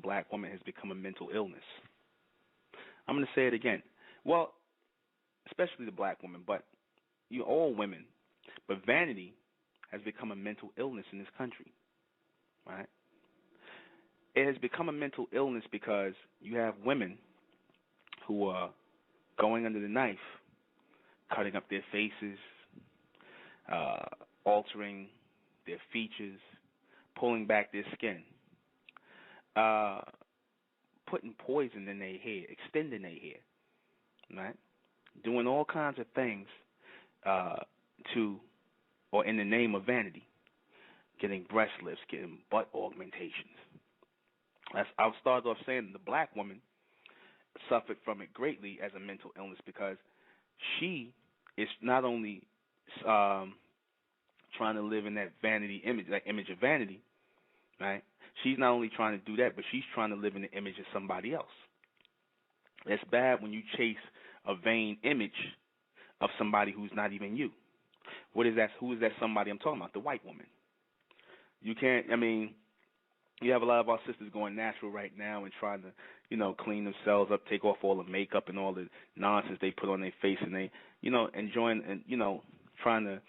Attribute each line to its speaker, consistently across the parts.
Speaker 1: black woman has become a mental illness. I'm going to say it again. Well, especially the black woman, but all women. But vanity has become a mental illness in this country, right? It has become a mental illness because you have women who are going under the knife, cutting up their faces, altering their features, pulling back their skin, putting poison in their hair, extending their hair, right? Doing all kinds of things or in the name of vanity, getting breast lifts, getting butt augmentations. I'll start off saying the black woman suffered from it greatly as a mental illness because she is not only trying to live in that vanity image, that image of vanity, right? She's not only trying to do that, but she's trying to live in the image of somebody else. It's bad when you chase a vain image of somebody who's not even you. What is that? Who is that somebody I'm talking about? The white woman. You can't, you have a lot of our sisters going natural right now and trying to, clean themselves up, take off all the makeup and all the nonsense they put on their face, and they, enjoying and, trying to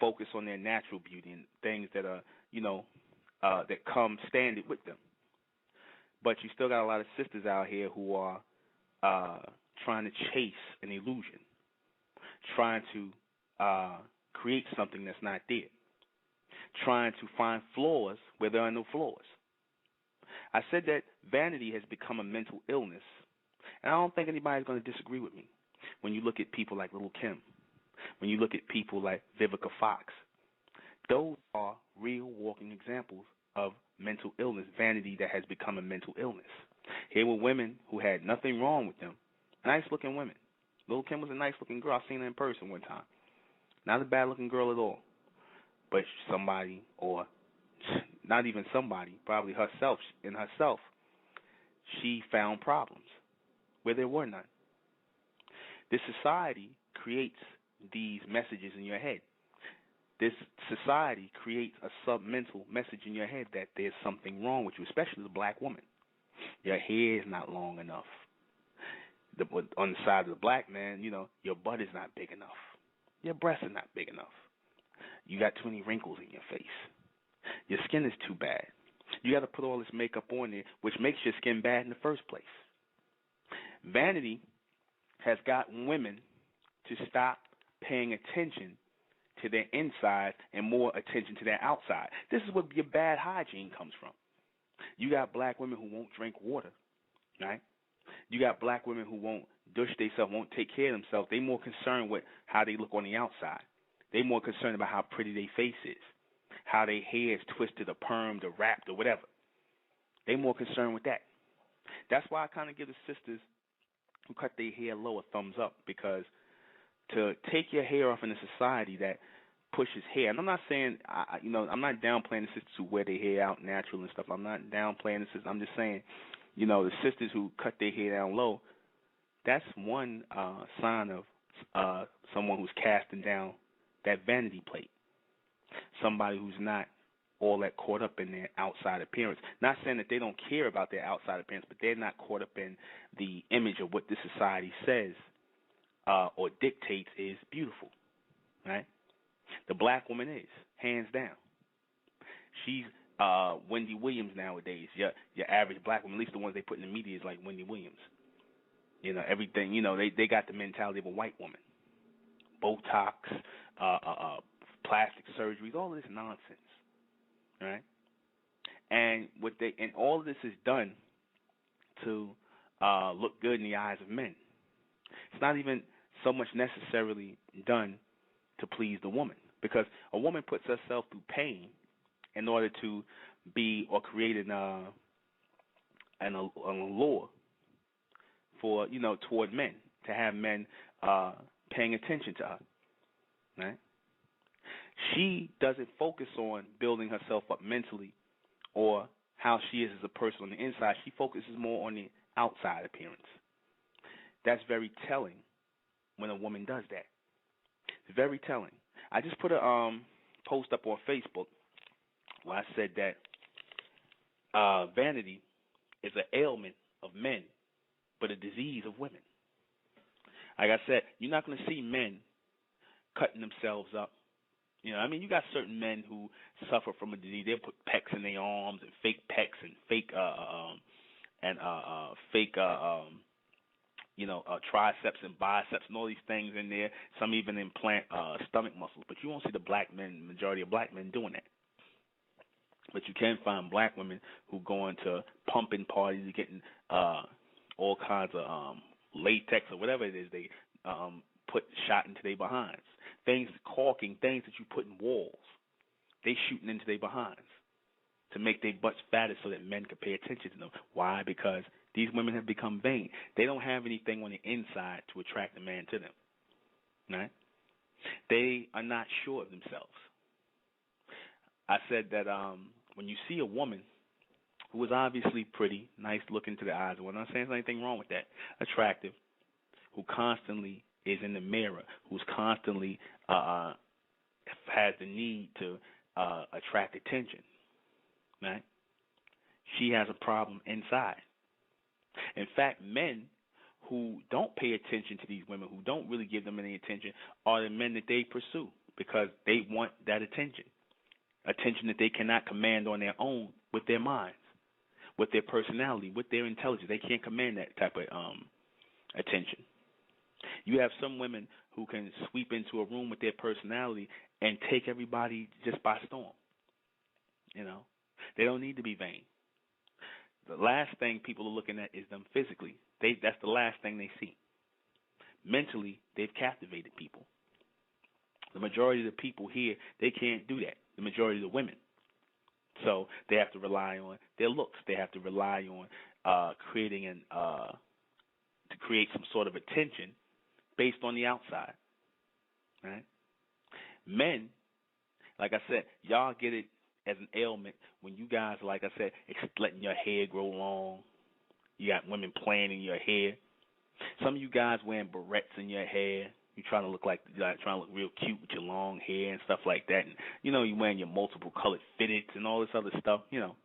Speaker 1: focus on their natural beauty and things that are, that come standard with them. But you still got a lot of sisters out here who are trying to chase an illusion, trying to create something that's not there, trying to find flaws where there are no flaws. I said that vanity has become a mental illness, and I don't think anybody's going to disagree with me. When you look at people like Little Kim, when you look at people like Vivica Fox, those are real walking examples of mental illness, vanity that has become a mental illness. Here were women who had nothing wrong with them, nice-looking women. Little Kim was a nice-looking girl. I've seen her in person one time. Not a bad-looking girl at all. But somebody, or not even somebody, probably herself, she found problems where there were none. This society creates these messages in your head. This society creates a sub-mental message in your head that there's something wrong with you, especially the black woman. Your hair is not long enough. On the side of the black man, your butt is not big enough. Your breasts are not big enough. You got too many wrinkles in your face. Your skin is too bad. You got to put all this makeup on there, which makes your skin bad in the first place. Vanity has gotten women to stop paying attention to their inside and more attention to their outside. This is where your bad hygiene comes from. You got black women who won't drink water, right? You got black women who won't douche themselves, won't take care of themselves. They're more concerned with how they look on the outside. They're more concerned about how pretty their face is, how their hair is twisted or permed or wrapped or whatever. They're more concerned with that. That's why I kind of give the sisters who cut their hair low a thumbs up, because to take your hair off in a society that pushes hair, and I'm not saying, I'm not downplaying the sisters who wear their hair out natural and stuff. I'm not downplaying the sisters. I'm just saying, the sisters who cut their hair down low, that's one sign of someone who's casting down that vanity plate. Somebody who's not all that caught up in their outside appearance. Not saying that they don't care about their outside appearance, but they're not caught up in the image of what this society says or dictates is beautiful, right? The black woman is, hands down. She's Wendy Williams nowadays. Your average black woman, at least the ones they put in the media, is like Wendy Williams. Everything, they got the mentality of a white woman. Botox, plastic surgeries, all of this nonsense, right? And all of this is done to look good in the eyes of men. It's not even so much necessarily done to please the woman, because a woman puts herself through pain in order to be or create an allure for toward men, to have men paying attention to her, right? She doesn't focus on building herself up mentally or how she is as a person on the inside. She focuses more on the outside appearance. That's very telling when a woman does that. It's very telling. I just put a post up on Facebook where I said that vanity is an ailment of men, but a disease of women. Like I said, you're not going to see men cutting themselves up. You know, I mean, you got certain men who suffer from a disease. They'll put pecs in their arms and fake pecs and fake triceps and biceps and all these things in there. Some even implant stomach muscles. But you won't see the majority of black men doing that. But you can find black women who go into pumping parties, getting all kinds of latex or whatever it is they put shot into their behinds. Things, caulking, things that you put in walls. They shooting into their behinds to make their butts fatter so that men can pay attention to them. Why? Because these women have become vain. They don't have anything on the inside to attract a man to them. Right? They are not sure of themselves. I said that when you see a woman who is obviously pretty, nice looking to the eyes, I'm not saying there's anything wrong with that, attractive, who constantly is in the mirror, who's constantly has the need to attract attention, right? She has a problem inside. In fact, men who don't pay attention to these women, who don't really give them any attention, are the men that they pursue because they want that attention that they cannot command on their own with their minds, with their personality, with their intelligence. They can't command that type of attention. You have some women who can sweep into a room with their personality and take everybody just by storm. You know, they don't need to be vain. The last thing people are looking at is them physically. That's the last thing they see. Mentally, they've captivated people. The majority of the people here, they can't do that. The majority of the women. So they have to rely on their looks. They have to rely on to create some sort of attention based on the outside. Right? Men, like I said, y'all get it as an ailment when you guys, like I said, letting your hair grow long. You got women playing in your hair. Some of you guys wearing barrettes in your hair. You're trying to look real cute with your long hair and stuff like that. And, you know, you're wearing your multiple colored fitteds and all this other stuff. You know,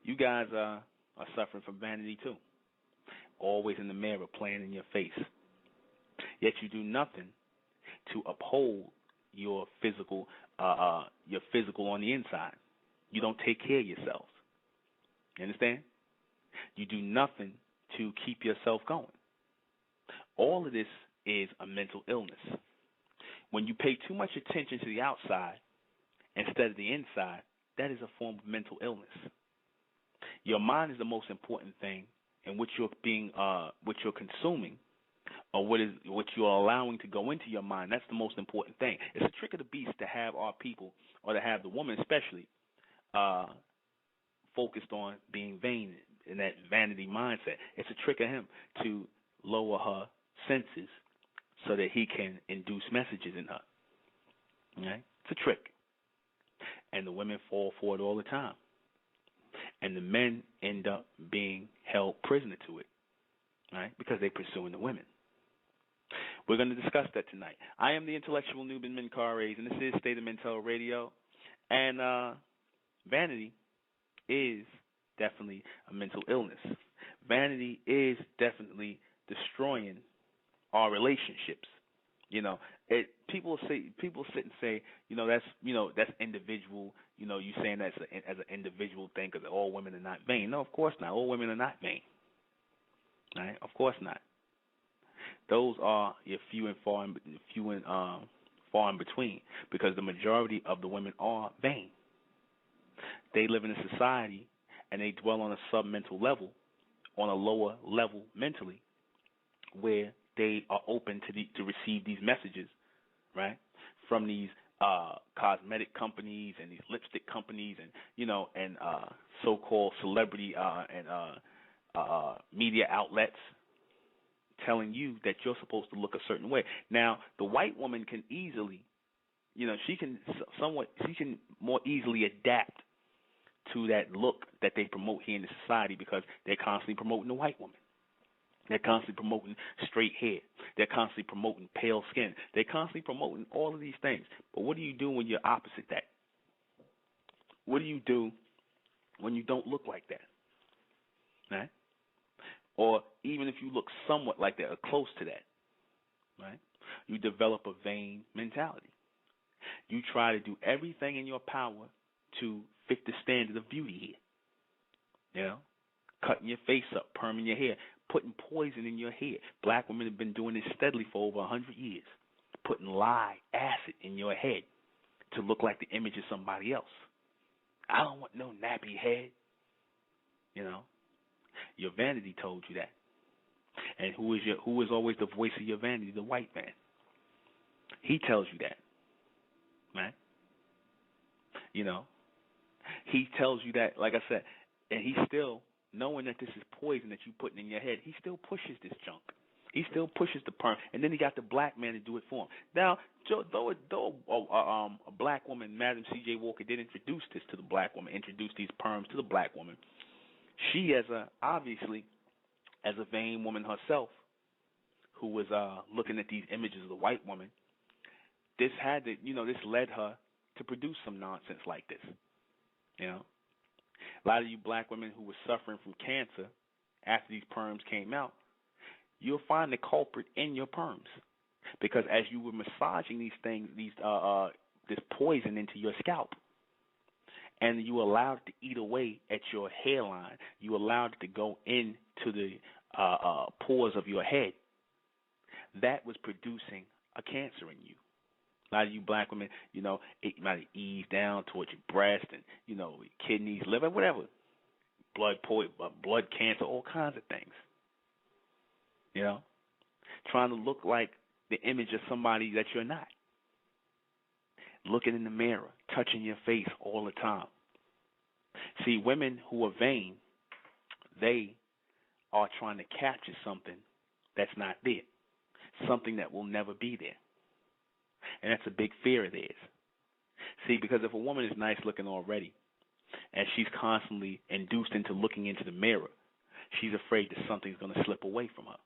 Speaker 1: you guys are suffering from vanity too. Always in the mirror, playing in your face. Yet you do nothing to uphold your physical on the inside. You don't take care of yourselves. You understand? You do nothing to keep yourself going. All of this is a mental illness. When you pay too much attention to the outside instead of the inside, that is a form of mental illness. Your mind is the most important thing, and what you're consuming, or what you're allowing to go into your mind, that's the most important thing. It's a trick of the beast to have our people, or to have the woman especially, focused on being vain in that vanity mindset. It's a trick of him to lower her senses so that he can induce messages in her. Okay? It's a trick. And the women fall for it all the time. And the men end up being held prisoner to it, right? Because they're pursuing the women. We're going to discuss that tonight. I am the intellectual Nuben Menkarayzz, and this is State of Mental Radio. And vanity is definitely a mental illness. Vanity is definitely destroying our relationships. You know, people sit and say, that's individual. You know, you saying that as an individual thing because all women are not vain. No, of course not. All women are not vain. Right? Of course not. Those are your few and far in between, because the majority of the women are vain. They live in a society and they dwell on a submental level, on a lower level mentally, where they are open to receive these messages, right, from these cosmetic companies and these lipstick companies and so-called celebrity and media outlets telling you that you're supposed to look a certain way. Now, the white woman can easily, she can more easily adapt to that look that they promote here in the society, because they're constantly promoting the white woman. They're constantly promoting straight hair. They're constantly promoting pale skin. They're constantly promoting all of these things. But what do you do when you're opposite that? What do you do when you don't look like that? right? Or even if you look somewhat like that or close to that, right? You develop a vain mentality. You try to do everything in your power to fit the standard of beauty here. You know, cutting your face up, perming your hair, putting poison in your hair. Black women have been doing this steadily for over 100 years, putting lye, acid in your head to look like the image of somebody else. I don't want no nappy head. You know, your vanity told you that. And who is always the voice of your vanity? The white man. He tells you that, right? You know, he tells you that, like I said, and he still, knowing that this is poison that you're putting in your head, he still pushes this junk. He still pushes the perm, and then he got the black man to do it for him. Now, though a black woman, Madam C.J. Walker, did introduce this to the black woman, introduced these perms to the black woman, she, obviously, as a vain woman herself, who was looking at these images of the white woman, this led her to produce some nonsense like this. You know, a lot of you black women who were suffering from cancer after these perms came out, you'll find the culprit in your perms, because as you were massaging these things, this poison into your scalp, and you allowed it to eat away at your hairline, you allowed it to go into the pores of your head, that was producing a cancer in you. A lot of you black women, it might ease down towards your breast and, kidneys, liver, whatever, blood cancer, all kinds of things. Trying to look like the image of somebody that you're not. Looking in the mirror, touching your face all the time. See, women who are vain, they are trying to capture something that's not there, something that will never be there. And that's a big fear of theirs. See, because if a woman is nice looking already, and she's constantly induced into looking into the mirror, she's afraid that something's going to slip away from her.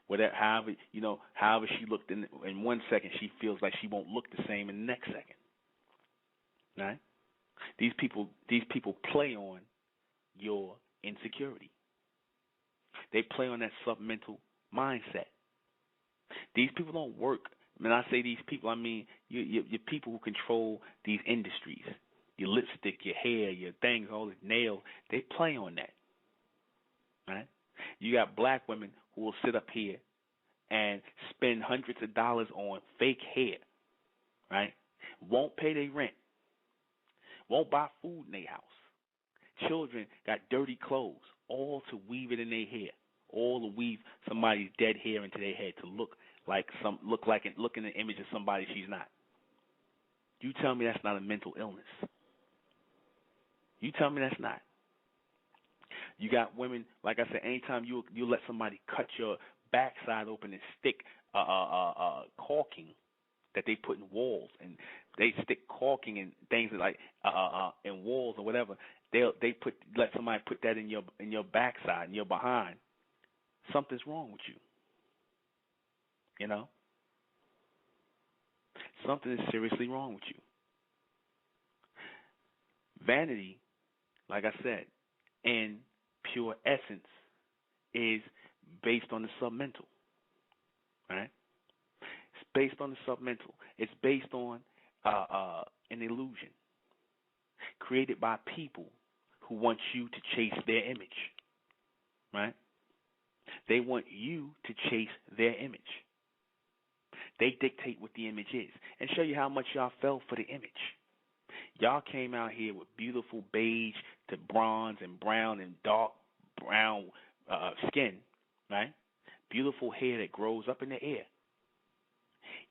Speaker 1: Whatever, however she looked in 1 second, she feels like she won't look the same in the next second. Right? These people play on your insecurity. They play on that submental mindset. These people don't work. When I say these people, I mean your people who control these industries. Your lipstick, your hair, your things, all the nails. They play on that. Right? You got black women who will sit up here and spend hundreds of dollars on fake hair, right? Won't pay their rent. Won't buy food in their house. Children got dirty clothes, all to weave it in their hair, all to weave somebody's dead hair into their head to look in the image of somebody she's not. You tell me that's not a mental illness. You tell me that's not. You got women, like I said, anytime you let somebody cut your backside open and stick caulking that they put in walls, and they stick caulking and things like in walls or whatever, let somebody put that in your backside, in your behind. Something's wrong with you. Something is seriously wrong with you. Vanity, like I said, in pure essence, is based on the submental. Right? It's based on the submental. It's based on an illusion created by people who want you to chase their image. Right? They want you to chase their image. They dictate what the image is and show you how much y'all fell for the image. Y'all came out here with beautiful beige to bronze and brown and dark brown skin, right? Beautiful hair that grows up in the air.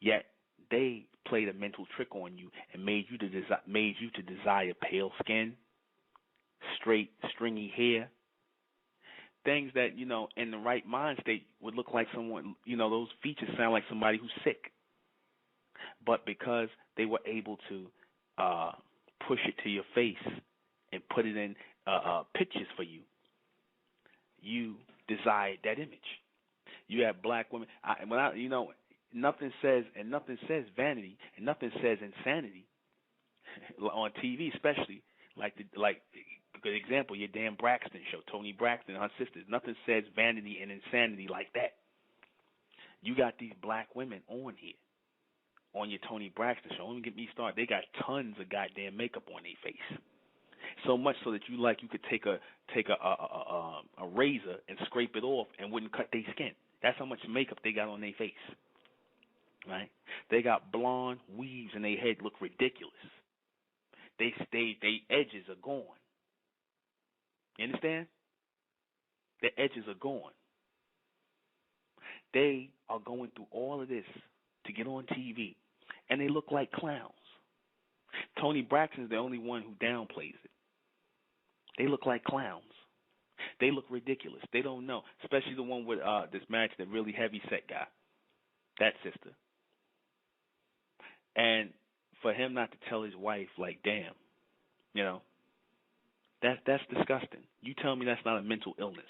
Speaker 1: Yet they played a mental trick on you and made you to desire pale skin, straight, stringy hair, things that, in the right mind state would look like someone, those features sound like somebody who's sick. But because they were able to push it to your face and put it in pictures for you, you desired that image. You have black women. Nothing says vanity and nothing says insanity on TV, especially like good example, your damn Braxton show, Tony Braxton and her sisters. Nothing says vanity and insanity like that. You got these black women on here, on your Tony Braxton show. Don't even get me started. They got tons of goddamn makeup on their face. So much so that you could take a razor and scrape it off and wouldn't cut their skin. That's how much makeup they got on their face. Right? They got blonde weaves and their head look ridiculous. They edges are gone. You understand? The edges are gone. They are going through all of this to get on TV, and they look like clowns. Tony Braxton's the only one who downplays it. They look like clowns. They look ridiculous. They don't know, especially the one with this married to the really heavy set guy, that sister. And for him not to tell his wife, like, damn, you know, that's disgusting. You tell me that's not a mental illness.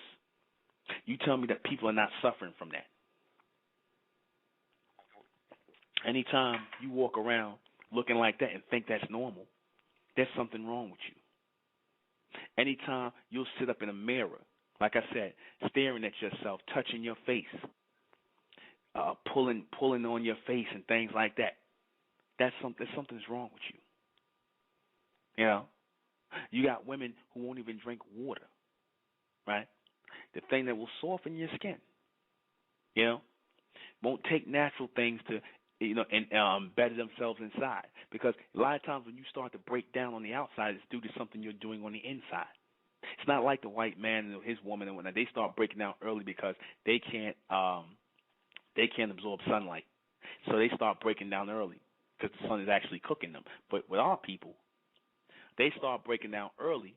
Speaker 1: You tell me that people are not suffering from that. Anytime you walk around looking like that and think that's normal, there's something wrong with you. Anytime you'll sit up in a mirror, like I said, staring at yourself, touching your face, pulling on your face and things like that, something's wrong with you. You know, you got women who won't even drink water, right? The thing that will soften your skin, you know, won't take natural things to, you know, and better themselves inside. Because a lot of times when you start to break down on the outside, it's due to something you're doing on the inside. It's not like the white man and his woman and whatnot. They start breaking down early because they can't absorb sunlight. So they start breaking down early because the sun is actually cooking them. But with our people, they start breaking down early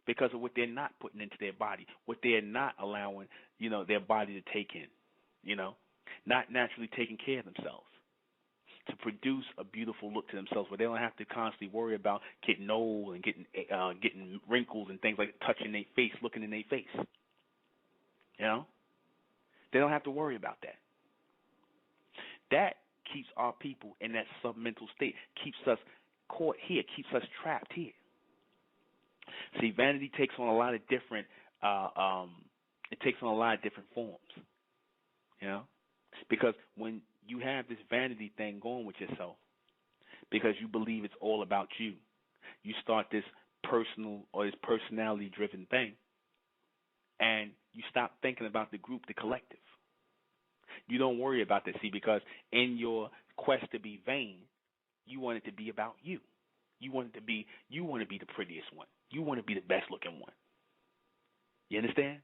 Speaker 1: because of what they're not putting into their body, what they're not allowing, you know, their body to take in, you know, not naturally taking care of themselves to produce a beautiful look to themselves where they don't have to constantly worry about getting old and getting wrinkles and things like touching their face, looking in their face. You know? They don't have to worry about that. That keeps our people in that submental state, keeps us caught here, keeps us trapped here. See, vanity takes on a lot of different forms. You know? Because when you have this vanity thing going with yourself, because you believe it's all about you, you start this personal or this personality-driven thing, and you stop thinking about the group, the collective. You don't worry about that, see, because in your quest to be vain, you want it to be about you. You want to be the prettiest one. You want to be the best-looking one. You understand?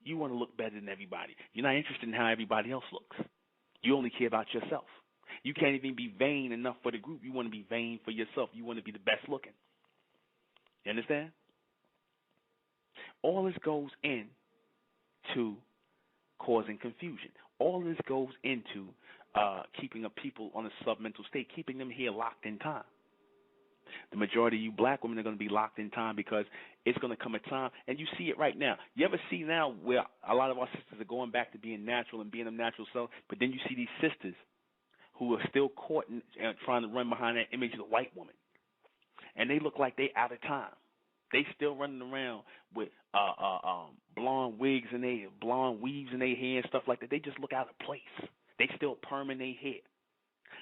Speaker 1: You want to look better than everybody. You're not interested in how everybody else looks. You only care about yourself. You can't even be vain enough for the group. You want to be vain for yourself. You want to be the best looking. You understand? All this goes into causing confusion. All this goes into keeping a people on a submental state, keeping them here locked in time. The majority of you black women are going to be locked in time because it's going to come a time, and you see it right now. You ever see now where a lot of our sisters are going back to being natural and being a natural self, but then you see these sisters who are still caught and trying to run behind that image of the white woman, and they look like they out of time. They still running around with blonde wigs and blonde weaves in their hair and stuff like that. They just look out of place. They still perming their hair.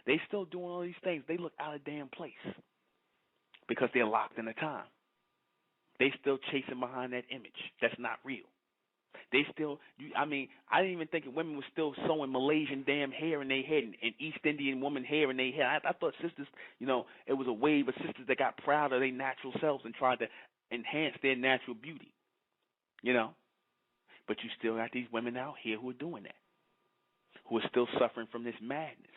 Speaker 1: They still doing all these things. They look out of damn place because they're locked in a time. They still chasing behind that image. That's not real. They still, I didn't even think women were still sewing Malaysian damn hair in their head and East Indian woman hair in their hair. I thought sisters, it was a wave of sisters that got proud of their natural selves and tried to enhance their natural beauty, But you still got these women out here who are doing that, who are still suffering from this madness.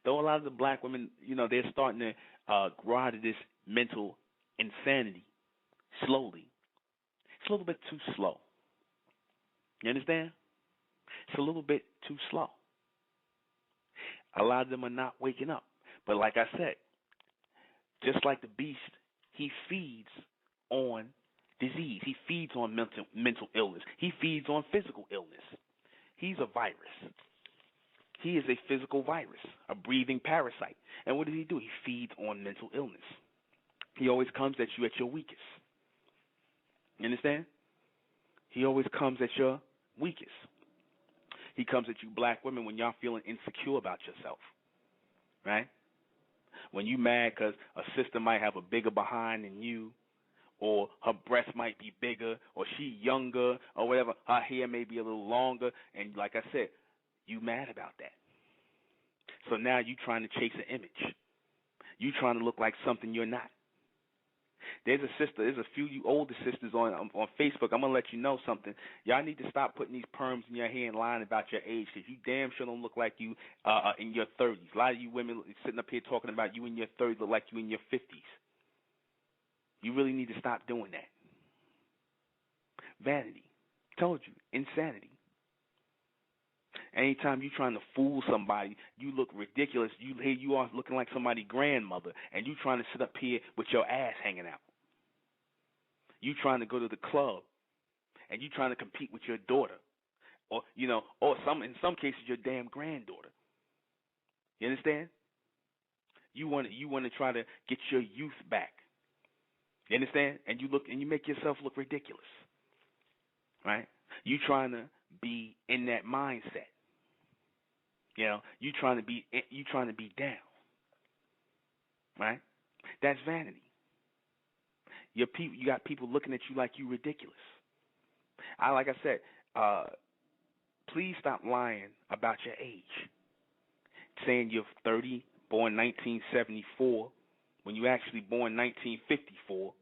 Speaker 1: Though a lot of the black women, they're starting to grow out of this mental insanity slowly. It's a little bit too slow. You understand? It's a little bit too slow. A lot of them are not waking up. But like I said, just like the beast, he feeds on disease. He feeds on mental illness. He feeds on physical illness. He's a virus. He is a physical virus, a breathing parasite. And what does he do? He feeds on mental illness. He always comes at you at your weakest. You understand? He always comes at your weakest. He comes at you black women when y'all feeling insecure about yourself, right? When you mad because a sister might have a bigger behind than you, or her breast might be bigger, or she younger, or whatever, her hair may be a little longer, and like I said, you mad about that. So now you trying to chase an image. You trying to look like something you're not. There's a few you older sisters on Facebook. I'm gonna let you know something. Y'all need to stop putting these perms in your hair and lying about your age, because you damn sure don't look like you in your 30s. A lot of you women sitting up here talking about you in your 30s look like you in your 50s. You really need to stop doing that. Vanity. Told you. Insanity. Anytime you trying to fool somebody, you look ridiculous. Here you are looking like somebody's grandmother, and you trying to sit up here with your ass hanging out. You trying to go to the club, and you trying to compete with your daughter, or in some cases your damn granddaughter. You understand? You want to try to get your youth back. You understand? And you make yourself look ridiculous, right? You trying to be in that mindset. You trying to be down, right? That's vanity. You got people looking at you like you ridiculous. Like I said, please stop lying about your age. Saying you're 30, born 1974, when you actually born 1954.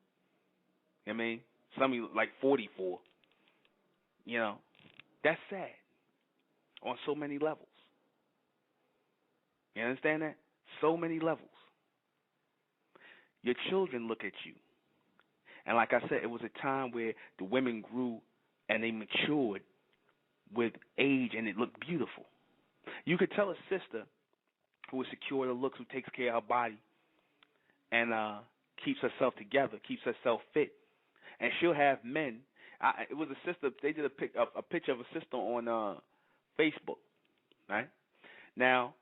Speaker 1: I mean, some of you like 44. That's sad on so many levels. You understand that? So many levels. Your children look at you. And like I said, it was a time where the women grew and they matured with age, and it looked beautiful. You could tell a sister who is secure in her looks, who takes care of her body and keeps herself together, keeps herself fit. And she'll have men. It was a sister. They did a picture of a sister on Facebook, right? Now,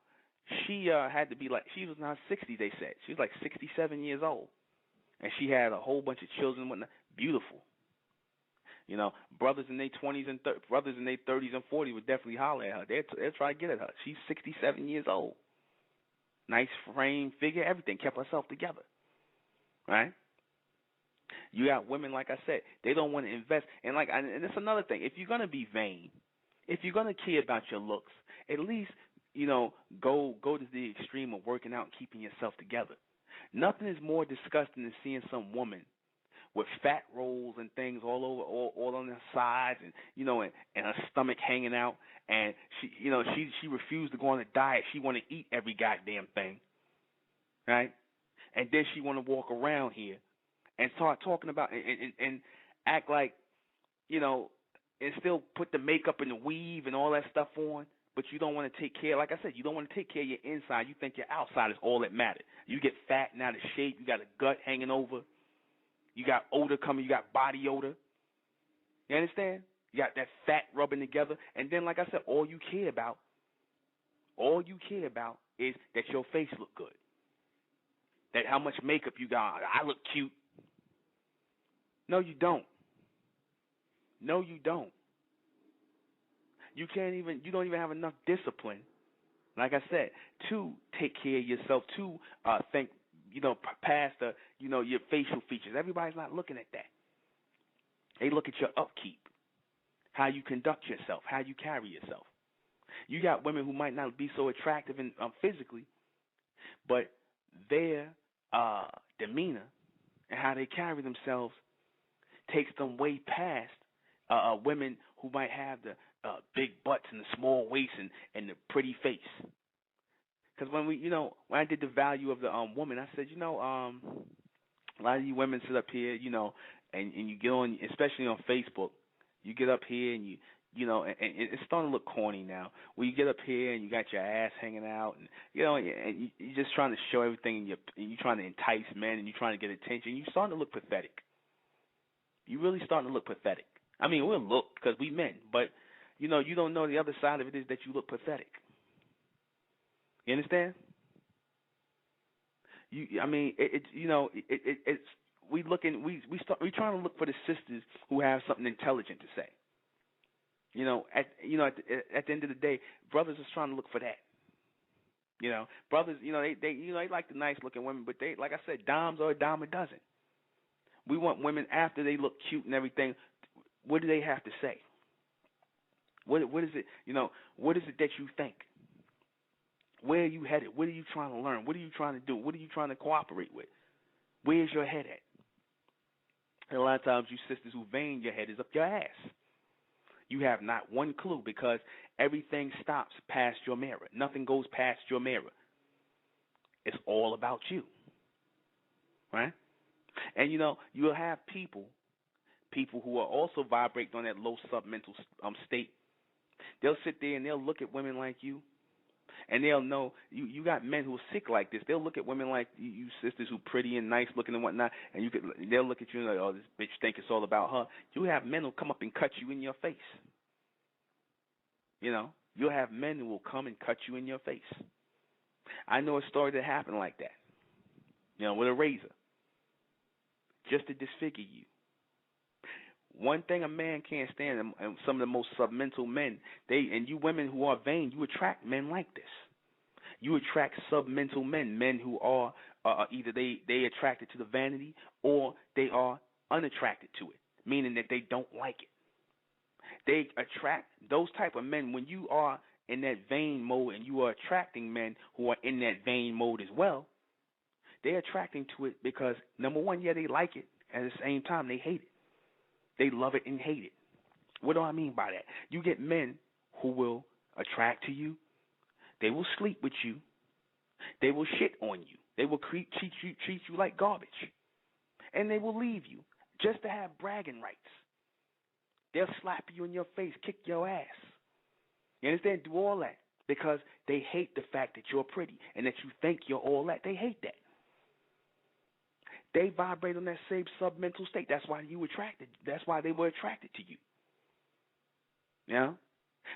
Speaker 1: she had to be she was now 60, they said. She was like 67 years old. And she had a whole bunch of children and whatnot. Beautiful. Brothers in their 20s and brothers in their 30s and 40s would definitely holler at her. They'll try to get at her. She's 67 years old. Nice frame, figure, everything. Kept herself together, right? You got women, like I said, they don't want to invest. And it's another thing. If you're going to be vain, if you're going to care about your looks, at least, go to the extreme of working out and keeping yourself together. Nothing is more disgusting than seeing some woman with fat rolls and things all over, all on her sides, and and her stomach hanging out, and she refused to go on a diet. She want to eat every goddamn thing, right? And then she want to walk around here and start talking about and act like, and still put the makeup and the weave and all that stuff on. But you don't want to take care, like I said, you don't want to take care of your inside. You think your outside is all that matters. You get fat and out of shape. You got a gut hanging over. You got odor coming. You got body odor. You understand? You got that fat rubbing together. And then, like I said, all you care about is that your face look good. That how much makeup you got. I look cute. No, you don't. No, you don't. You don't even have enough discipline, like I said, to take care of yourself, to think, past the, your facial features. Everybody's not looking at that. They look at your upkeep, how you conduct yourself, how you carry yourself. You got women who might not be so attractive physically, but their demeanor and how they carry themselves takes them way past women who might have the big butts and the small waist and the pretty face. Because when I did the value of the woman, I said, a lot of you women sit up here, and you get on, especially on Facebook, you get up here and and it's starting to look corny now. Where you get up here and you got your ass hanging out, and and you're just trying to show everything, and you're trying to entice men, and you're trying to get attention. You're starting to look pathetic. You're really starting to look pathetic. I mean, we'll look because we men, but you don't know the other side of it is that you look pathetic. You understand? It's we trying to look for the sisters who have something intelligent to say. At the end of the day, brothers is trying to look for that. Brothers, they like the nice looking women, but they, like I said, dimes are a dime a dozen. We want women after they look cute and everything. What do they have to say? What is it? What is it that you think? Where are you headed? What are you trying to learn? What are you trying to do? What are you trying to cooperate with? Where's your head at? And a lot of times, you sisters who vain, your head is up your ass. You have not one clue because everything stops past your mirror. Nothing goes past your mirror. It's all about you, right? And you'll have people who are also vibrating on that low submental state. They'll sit there and they'll look at women like you, and they'll know you got men who are sick like this. They'll look at women like you sisters who pretty and nice looking and whatnot, and they'll look at you and like, oh, this bitch think it's all about her. You have men who come up and cut you in your face. You'll have men who will come and cut you in your face. I know a story that happened like that, with a razor, just to disfigure you. One thing a man can't stand, and some of the most submental men, and you women who are vain, you attract men like this. You attract submental men who are either they attracted to the vanity or they are unattracted to it, meaning that they don't like it. They attract those type of men when you are in that vain mode and you are attracting men who are in that vain mode as well. They're attracting to it because, number one, yeah, they like it. At the same time, they hate it. They love it and hate it. What do I mean by that? You get men who will attract to you. They will sleep with you. They will shit on you. They will treat you like garbage. And they will leave you just to have bragging rights. They'll slap you in your face, kick your ass. You understand? Do all that because they hate the fact that you're pretty and that you think you're all that. They hate that. They vibrate on that same submental state. That's why you attracted. That's why they were attracted to you.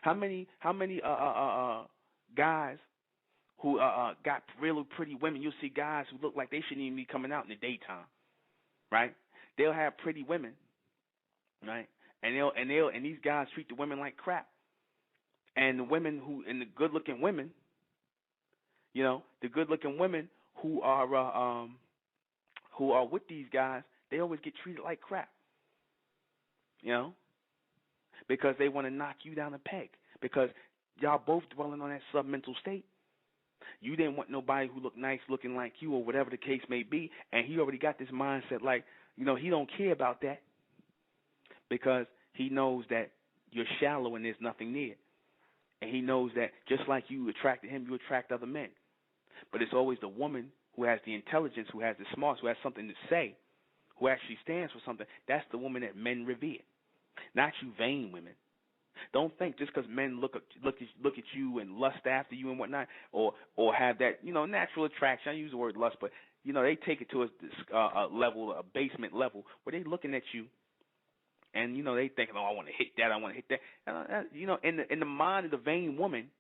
Speaker 1: How many guys who got really pretty women? You'll see guys who look like they shouldn't even be coming out in the daytime, right? They'll have pretty women, right? And these guys treat the women like crap. And the women and the good-looking women, the good-looking women who are with these guys, they always get treated like crap. Because they want to knock you down a peg. Because y'all both dwelling on that submental state. You didn't want nobody who looked nice looking like you or whatever the case may be, and he already got this mindset like, he don't care about that because he knows that you're shallow and there's nothing near. And he knows that just like you attracted him, you attract other men. But it's always the woman who has the intelligence, who has the smarts, who has something to say, who actually stands for something. That's the woman that men revere, not you vain women. Don't think just because men look at you and lust after you and whatnot, or have that natural attraction. I use the word lust, but they take it to a level, a basement level, where they looking at you, and they thinking, oh, I want to hit that, I want to hit that. In the mind of the vain woman,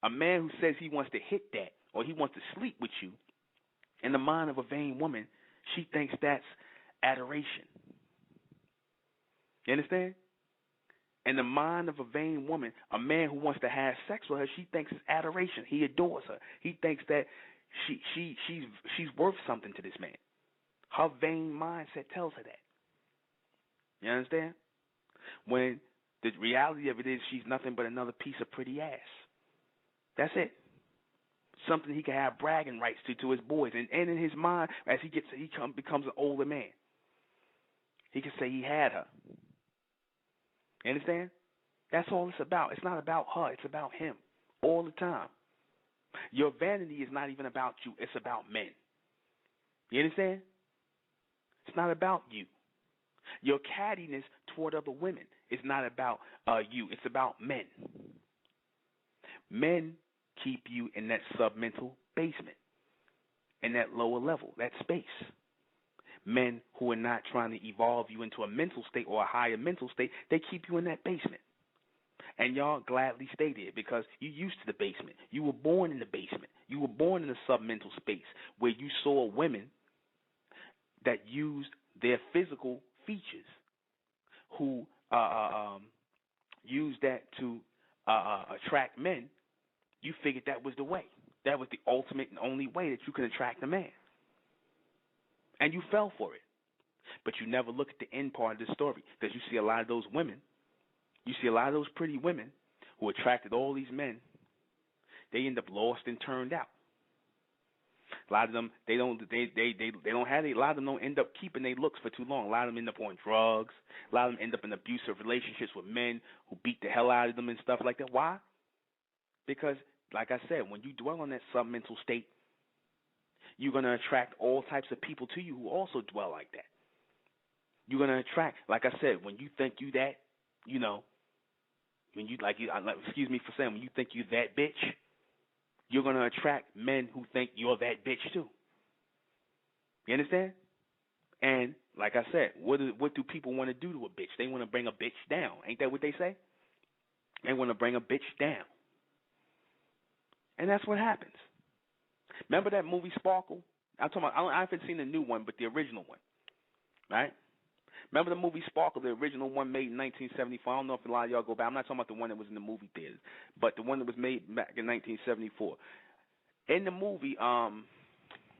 Speaker 1: a man who says he wants to hit that or he wants to sleep with you, in the mind of a vain woman, she thinks that's adoration. You understand? In the mind of a vain woman, a man who wants to have sex with her, she thinks it's adoration. He adores her. He thinks that she's worth something to this man. Her vain mindset tells her that. You understand? When the reality of it is she's nothing but another piece of pretty ass. That's it. Something he can have bragging rights to his boys. And in his mind, as he becomes an older man, he can say he had her. You understand? That's all it's about. It's not about her. It's about him all the time. Your vanity is not even about you. It's about men. You understand? It's not about you. Your cattiness toward other women is not about you. It's about men. Men keep you in that submental basement, in that lower level, that space. Men who are not trying to evolve you into a mental state or a higher mental state, they keep you in that basement. And y'all gladly stay there because you're used to the basement. You were born in the basement. You were born in a submental space where you saw women that used their physical features, who use that to attract men, you figured that was the way. That was the ultimate and only way that you could attract a man. And you fell for it. But you never look at the end part of the story, because you see a lot of those women, you see a lot of those pretty women who attracted all these men, they end up lost and turned out. A lot of them, they don't have a lot of them don't end up keeping their looks for too long. A lot of them end up on drugs. A lot of them end up in abusive relationships with men who beat the hell out of them and stuff like that. Why? Because, like I said, when you dwell on that submental state, you're going to attract all types of people to you who also dwell like that. You're going to attract, like I said, when you think you that, you know, when you excuse me for saying, when you think you that bitch, you're going to attract men who think you're that bitch too. You understand? And like I said, what do people want to do to a bitch? They want to bring a bitch down. Ain't that what they say? They want to bring a bitch down. And that's what happens. Remember that movie Sparkle? I'm talking about, I haven't seen the new one, but the original one, right? Remember the movie Sparkle, the original one made in 1974? I don't know if a lot of y'all go back. I'm not talking about the one that was in the movie theaters, but the one that was made back in 1974. In the movie,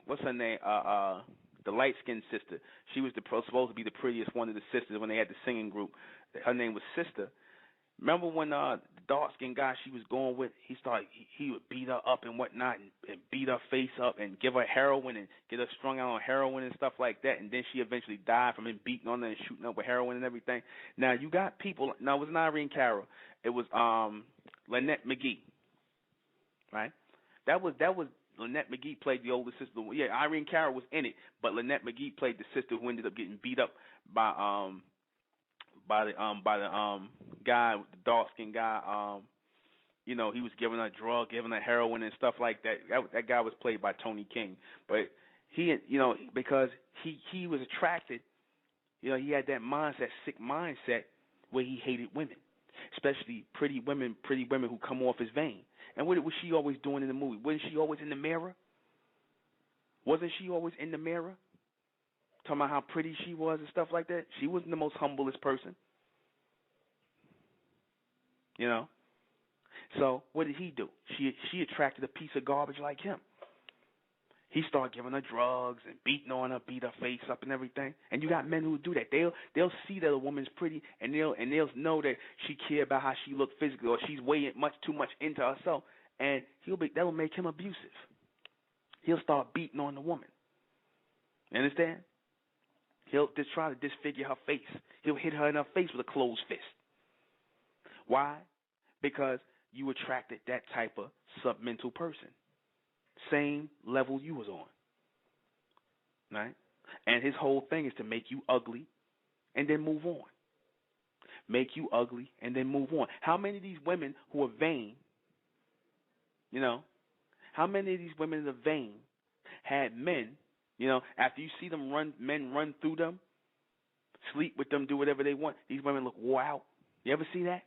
Speaker 1: what's her name? The light-skinned sister. She was supposed to be the prettiest one of the sisters when they had the singing group. Her name was Sister. Remember when the dark-skinned guy she was going with, he would beat her up and whatnot, and beat her face up and give her heroin and get her strung out on heroin and stuff like that, and then she eventually died from him beating on her and shooting up with heroin and everything. Now you got people. Now it wasn't Irene Cara. It was Lynette McGee, right? That was Lynette McGee played the older sister. Yeah, Irene Cara was in it, but Lynette McGee played the sister who ended up getting beat up by the guy, the dark skinned guy. You know, he was giving her drug, giving her heroin and stuff like that. That guy was played by Tony King, but he, you know, because he was attracted. You know, he had that mindset, sick mindset, where he hated women, especially pretty women who come off his vein. And what was she always doing in the movie? Wasn't she always in the mirror? Wasn't she always in the mirror? Talking about how pretty she was and stuff like that. She wasn't the most humblest person. You know? So what did he do? She attracted a piece of garbage like him. He started giving her drugs and beating on her, beat her face up and everything. And you got men who do that. They'll see that a woman's pretty, and they'll know that she care about how she look physically, or she's way too much into herself, and that'll make him abusive. He'll start beating on the woman. You understand? He'll just try to disfigure her face. He'll hit her in her face with a closed fist. Why? Because you attracted that type of submental person. Same level you was on. Right? And his whole thing is to make you ugly and then move on. Make you ugly and then move on. How many of these women who are vain, you know, how many of these women that are vain had men, you know, after you see them men run through them, sleep with them, do whatever they want, these women look wore out. You ever see that?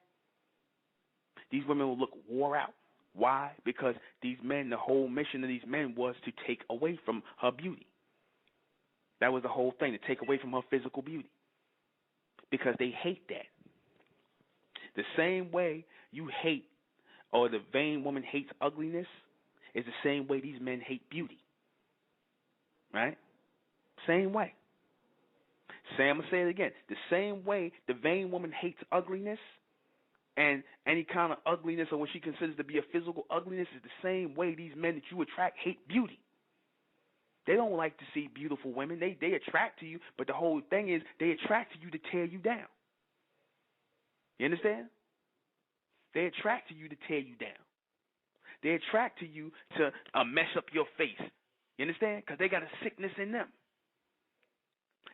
Speaker 1: These women will look wore out. Why? Because these men, the whole mission of these men was to take away from her beauty. That was the whole thing, to take away from her physical beauty. Because they hate that. The same way you hate, or the vain woman hates ugliness, is the same way these men hate beauty. Right? Same way. I'm going to say it again. The same way the vain woman hates ugliness, and any kind of ugliness, or what she considers to be a physical ugliness, is the same way these men that you attract hate beauty. They don't like to see beautiful women. They attract to you, but the whole thing is they attract to you to tear you down. You understand? They attract to you to tear you down. They attract to you to mess up your face. You understand? Because they got a sickness in them.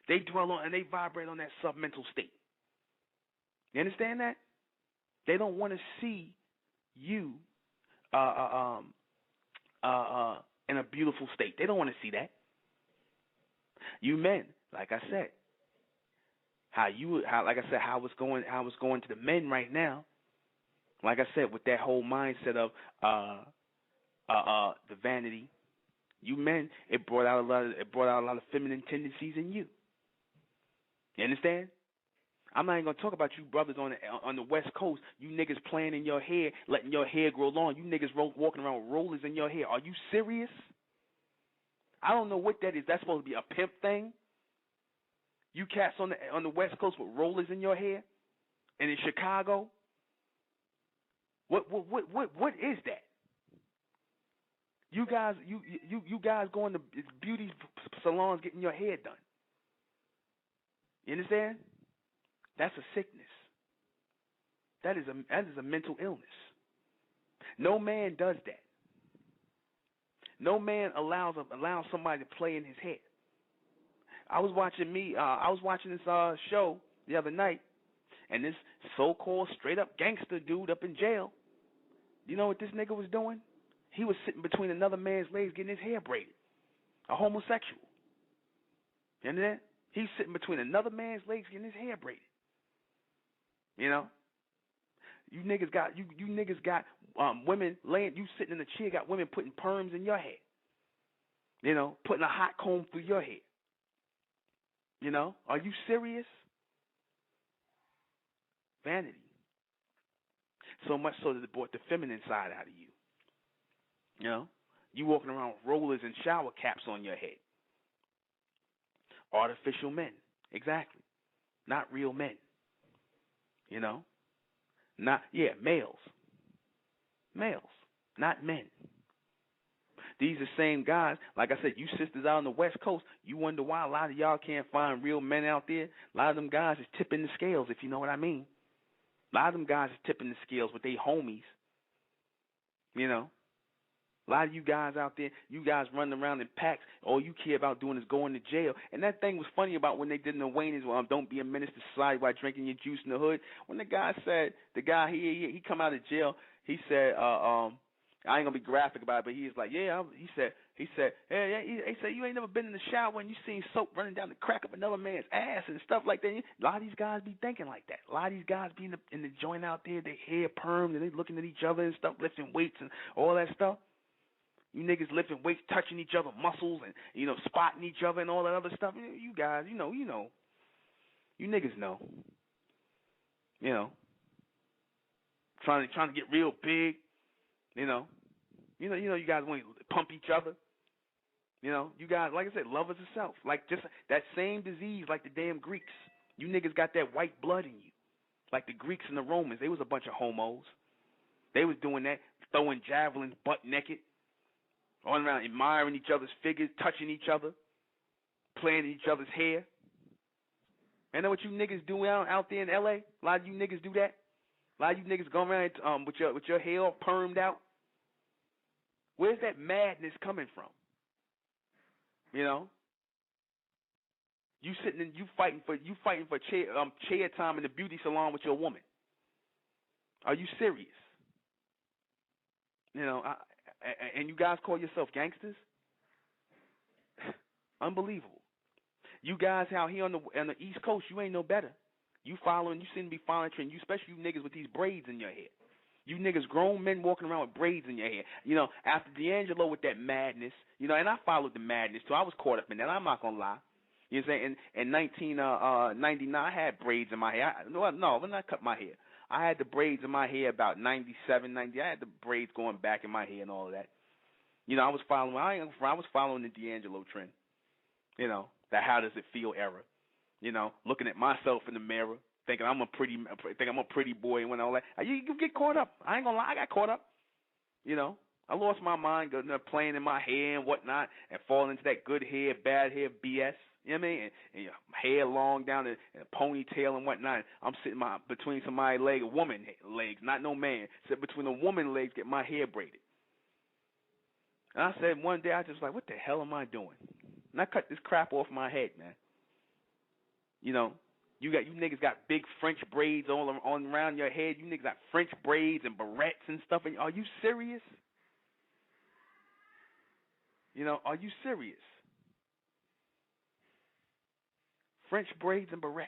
Speaker 1: They dwell on and they vibrate on that submental state. You understand that? They don't want to see you in a beautiful state. They don't want to see that. You men, like I said, how it's going to the men right now. Like I said, with that whole mindset of the vanity, you men, it brought out a lot of feminine tendencies in you. You understand? I'm not even gonna talk about you brothers on the West Coast. You niggas playing in your hair, letting your hair grow long. You niggas walking around with rollers in your hair. Are you serious? I don't know what that is. That's supposed to be a pimp thing. You cats on the West Coast with rollers in your hair, and in Chicago. What is that? You guys going to beauty salons getting your hair done. You understand? That's a sickness. That is a mental illness. No man does that. No man allows somebody to play in his head. I was watching this show the other night, and this so-called straight up gangster dude up in jail. You know what this nigga was doing? He was sitting between another man's legs getting his hair braided. A homosexual. You understand? He's sitting between another man's legs getting his hair braided. You know? You niggas got women laying, you sitting in the chair, got women putting perms in your hair. You know, putting a hot comb through your hair. You know? Are you serious? Vanity. So much so that it brought the feminine side out of you. You know? You walking around with rollers and shower caps on your head. Artificial men. Exactly. Not real men. You know? Males. Males. Not men. These are the same guys. Like I said, you sisters out on the West Coast, you wonder why a lot of y'all can't find real men out there. A lot of them guys is tipping the scales, if you know what I mean. A lot of them guys is tipping the scales with their homies. You know? A lot of you guys out there, you guys running around in packs. All you care about doing is going to jail. And that thing was funny about when they did the Wayne's, don't be a menace to society while drinking your juice in the hood. When the guy said, he come out of jail, he said, I ain't gonna be graphic about it, but he was like, yeah. He said, he said, you ain't never been in the shower and you seen soap running down the crack of another man's ass and stuff like that. A lot of these guys be thinking like that. A lot of these guys be in the joint out there, they hair permed and they looking at each other and stuff, lifting weights and all that stuff. You niggas lifting weights, touching each other's muscles and, spotting each other and all that other stuff. You guys, you know. You niggas know. Trying to get real big. You guys want to pump each other. You guys, like I said, lovers of self. Like just that same disease like the damn Greeks. You niggas got that white blood in you. Like the Greeks and the Romans, they was a bunch of homos. They was doing that, throwing javelins butt naked, going around admiring each other's figures, touching each other, playing in each other's hair. And know what you niggas do out there in L.A.? A lot of you niggas do that. A lot of you niggas go around with your hair all permed out. Where's that madness coming from? You sitting and you fighting for chair time in the beauty salon with your woman. Are you serious? And you guys call yourself gangsters? Unbelievable. You guys out here on the East Coast, you ain't no better. You seem to be following trend. You, especially you niggas with these braids in your hair. You niggas, grown men walking around with braids in your hair. After D'Angelo with that madness, and I followed the madness too. I was caught up in that. I'm not gonna lie. You know what I'm saying? In 1999, I had braids in my hair. When I cut my hair, I had the braids in my hair about 97, 90. I had the braids going back in my hair and all of that. I was following the D'Angelo trend. That how does it feel era. Looking at myself in the mirror, thinking I'm a pretty boy and all that. You get caught up. I ain't gonna lie, I got caught up. I lost my mind, playing in my hair and whatnot, and falling into that good hair, bad hair BS. You know what I mean? And your hair long down and a ponytail and whatnot. I'm sitting between somebody's legs, a woman legs, not no man. Sit between a woman legs, get my hair braided. And I said one day, I just like, what the hell am I doing? And I cut this crap off my head, man. You niggas got big French braids all around your head. You niggas got French braids and barrettes and stuff. Are you serious? Are you serious? French braids and barrettes.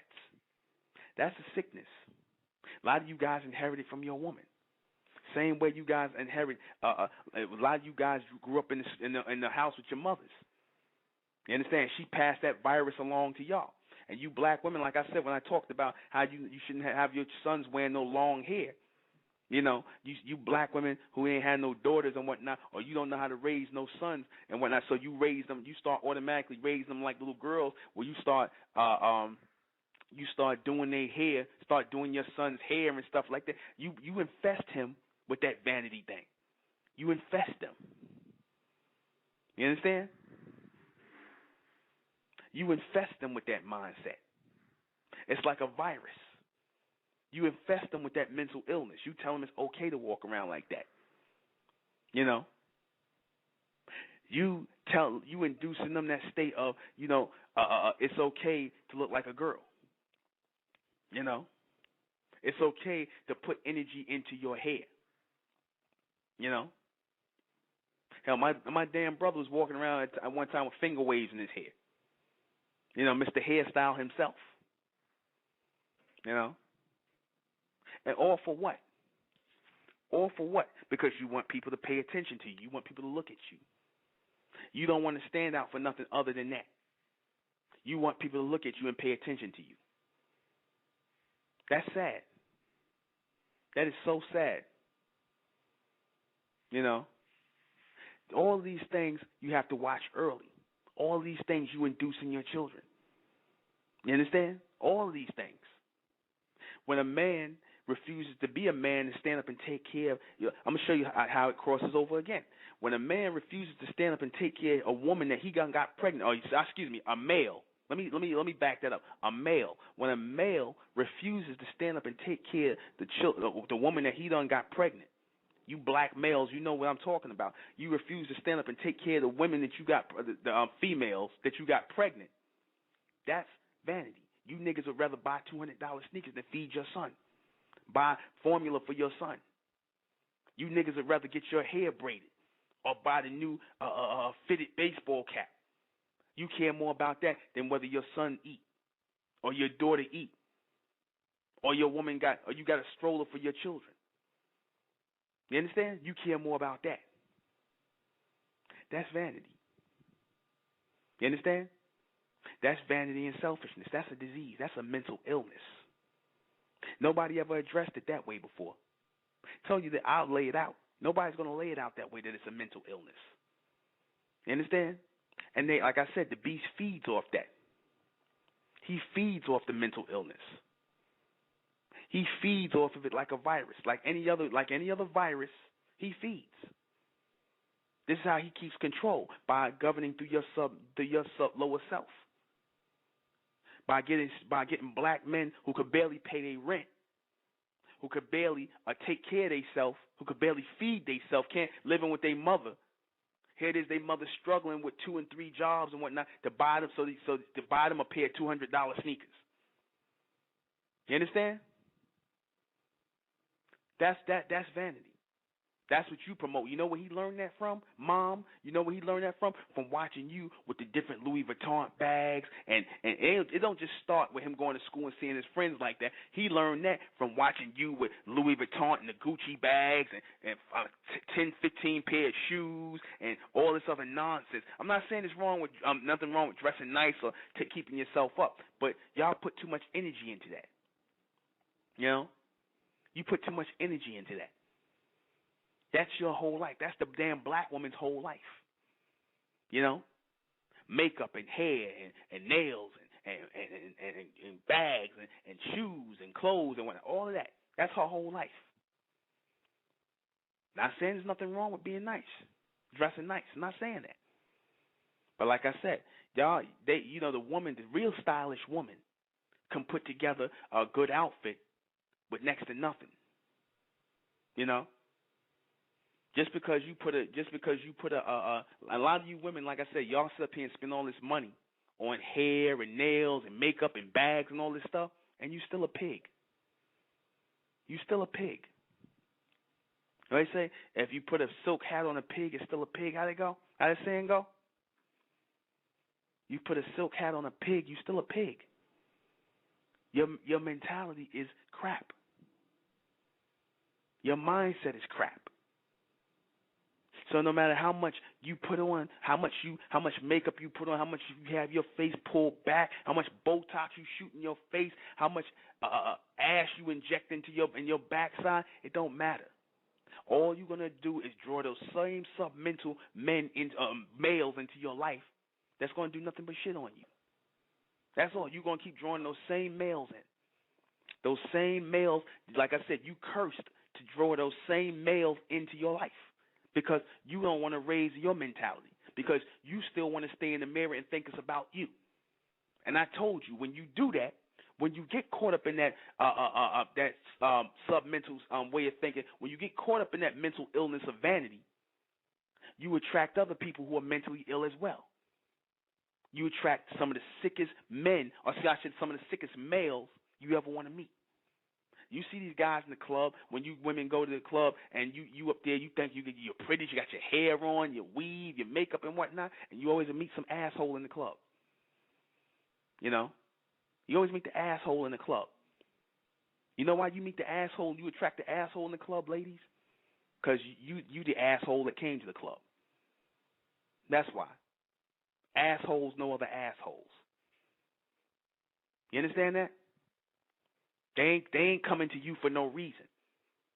Speaker 1: That's a sickness. A lot of you guys inherited from your woman. Same way you guys inherit. A lot of you guys grew up in the house with your mothers. You understand? She passed that virus along to y'all. And you black women, like I said when I talked about how you shouldn't have your sons wearing no long hair. You know, you black women who ain't had no daughters and whatnot, or you don't know how to raise no sons and whatnot, so you raise them, you start automatically raising them like little girls, where you start doing their hair, start doing your son's hair and stuff like that. You infest him with that vanity thing. You infest them. You understand? You infest them with that mindset. It's like a virus. You infest them with that mental illness. You tell them it's okay to walk around like that. You know? You inducing them that state of, it's okay to look like a girl. You know? It's okay to put energy into your hair. You know? Hell, my damn brother was walking around at one time with finger waves in his hair. You know, Mr. Hairstyle himself. You know? And all for what? All for what? Because you want people to pay attention to you. You want people to look at you. You don't want to stand out for nothing other than that. You want people to look at you and pay attention to you. That's sad. That is so sad. You know? All these things you have to watch early. All these things you induce in your children. You understand? All of these things. When a man refuses to be a man and stand up and take care of you, I'm going to show you how it crosses over again. When a man refuses to stand up and take care of a woman that he got pregnant, or a male. Let me back that up. A male. When a male refuses to stand up and take care of the woman that he done got pregnant, you black males, you know what I'm talking about. You refuse to stand up and take care of the women that you got, the females that you got pregnant. That's vanity. You niggas would rather buy $200 sneakers than feed your son. Buy formula for your son. You niggas would rather get your hair braided or buy the new fitted baseball cap. You care more about that than whether your son eat or your daughter eat or you got a stroller for your children. You understand? You care more about that. That's vanity. You understand? That's vanity and selfishness. That's a disease. That's a mental illness. Nobody ever addressed it that way before. I told you that I'll lay it out. Nobody's going to lay it out that way, that it's a mental illness. You understand? And like I said, the beast feeds off that. He feeds off the mental illness. He feeds off of it like a virus, like any other virus. He feeds. This is how he keeps control, by governing through your lower self. By getting black men who could barely pay their rent, who could barely take care of themselves, who could barely feed themselves, can't living with their mother. Here it is, their mother struggling with 2 and 3 jobs and whatnot to buy them to buy them a pair of $200 sneakers. You understand? That's vanity. That's what you promote. You know where he learned that from? Mom, you know where he learned that from? From watching you with the different Louis Vuitton bags. And it don't just start with him going to school and seeing his friends like that. He learned that from watching you with Louis Vuitton and the Gucci bags and 10, 15 pair of shoes and all this other nonsense. I'm not saying it's wrong with nothing wrong with dressing nice or keeping yourself up, but y'all put too much energy into that. You know? You put too much energy into that. That's your whole life. That's the damn black woman's whole life. You know? Makeup and hair and nails and bags and shoes and clothes and whatnot. All of that. That's her whole life. Not saying there's nothing wrong with being nice, dressing nice. I'm not saying that. But like I said, y'all, the woman, the real stylish woman, can put together a good outfit with next to nothing. You know? Just because you put a lot of you women, like I said, y'all sit up here and spend all this money on hair and nails and makeup and bags and all this stuff, and you still a pig. You still a pig. You know what they say? If you put a silk hat on a pig, it's still a pig. How they go? How that saying go? You put a silk hat on a pig, you still a pig. Your mentality is crap. Your mindset is crap. So no matter how much you put on, how much makeup you put on, how much you have your face pulled back, how much Botox you shoot in your face, how much ash you inject into your backside, it don't matter. All you're gonna do is draw those same submental males into your life. That's gonna do nothing but shit on you. That's all. You're gonna keep drawing those same males in. Those same males, like I said, you cursed to draw those same males into your life. Because you don't want to raise your mentality. Because you still want to stay in the mirror and think it's about you. And I told you, when you do that, when you get caught up in that submental way of thinking, when you get caught up in that mental illness of vanity, you attract other people who are mentally ill as well. You attract some of the sickest men, or some of the sickest males you ever want to meet. You see these guys in the club, when you women go to the club and you up there, you think you're pretty, you got your hair on, your weave, your makeup and whatnot, and you always meet some asshole in the club. You know? You always meet the asshole in the club. You know why you meet the asshole, you attract the asshole in the club, ladies? Because you the asshole that came to the club. That's why. Assholes know other assholes. You understand that? They ain't coming to you for no reason.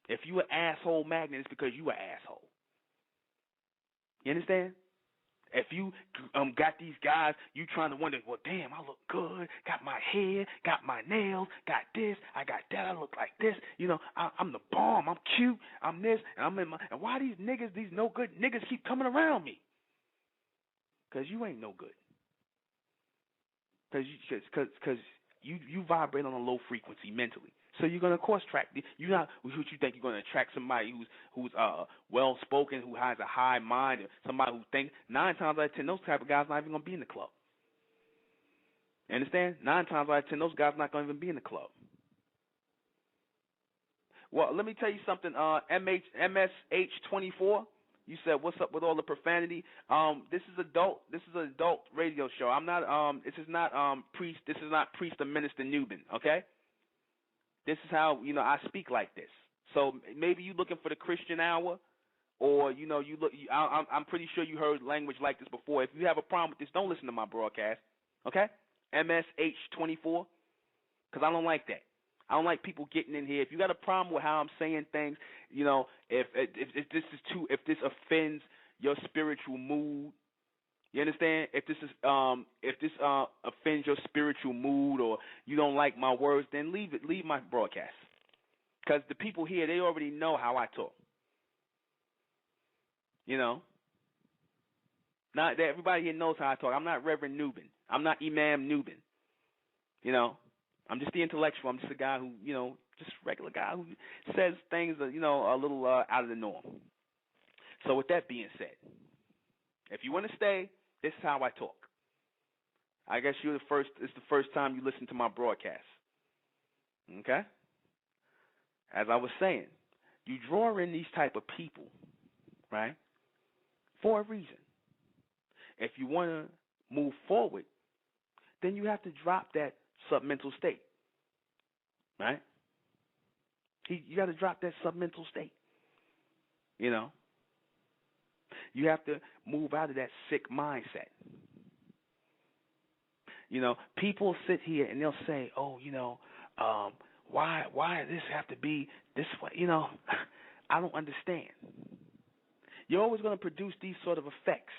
Speaker 1: If you an asshole magnet, it's because you an asshole. You understand? If you got these guys, you trying to wonder, well, damn, I look good, got my hair, got my nails, got this, I got that, I look like this, you know, I'm the bomb, I'm cute, I'm this, and and why these niggas, these no good niggas keep coming around me? Because you ain't no good. Because you vibrate on a low frequency mentally, so you're gonna attract. You not what you think you're gonna attract somebody who's well spoken, who has a high mind, or somebody who thinks. 9 times out of 10, those type of guys not even gonna be in the club. You understand? 9 times out of 10, those guys not gonna even be in the club. Well, let me tell you something. MSH24. You said, "What's up with all the profanity?" This is adult. This is an adult radio show. I'm not. This is not priest. This is not priest or minister Newbin. Okay. This is how I speak like this. So maybe you looking for the Christian hour, or you look. I'm pretty sure you heard language like this before. If you have a problem with this, don't listen to my broadcast. Okay. MSH24, because I don't like that. I don't like people getting in here. If you got a problem with how I'm saying things, if this offends your spiritual mood, you understand? If this offends your spiritual mood, or you don't like my words, then leave my broadcast. Because the people here, they already know how I talk. Not everybody here knows how I talk. I'm not Reverend Newbin. I'm not Imam Newbin. I'm just the intellectual. I'm just a guy who, just a regular guy who says things, a little out of the norm. So with that being said, if you want to stay, this is how I talk. I guess it's the first time you listen to my broadcast. Okay? As I was saying, you draw in these type of people, right, for a reason. If you want to move forward, then you have to drop that submental state, right? You got to drop that submental state. You have to move out of that sick mindset. People sit here and they'll say, "Oh, why does this have to be this way?" I don't understand. You're always going to produce these sort of effects.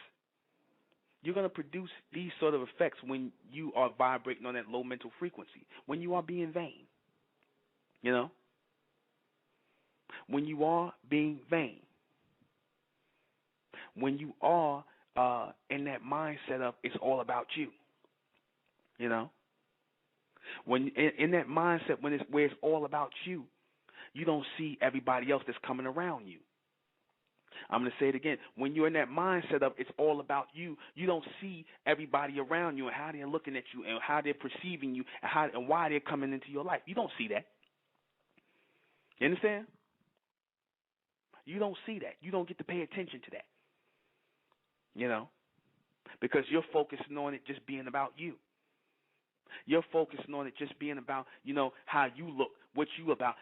Speaker 1: You're going to produce these sort of effects when you are vibrating on that low mental frequency, when you are being vain. When you are being vain. When you are in that mindset of it's all about you. When in that mindset where it's all about you, you don't see everybody else that's coming around you. I'm going to say it again. When you're in that mindset of it's all about you, you don't see everybody around you and how they're looking at you and how they're perceiving you and why they're coming into your life. You don't see that. You understand? You don't see that. You don't get to pay attention to that. Because you're focusing on it just being about you. You're focusing on it just being about, how you look, what you about.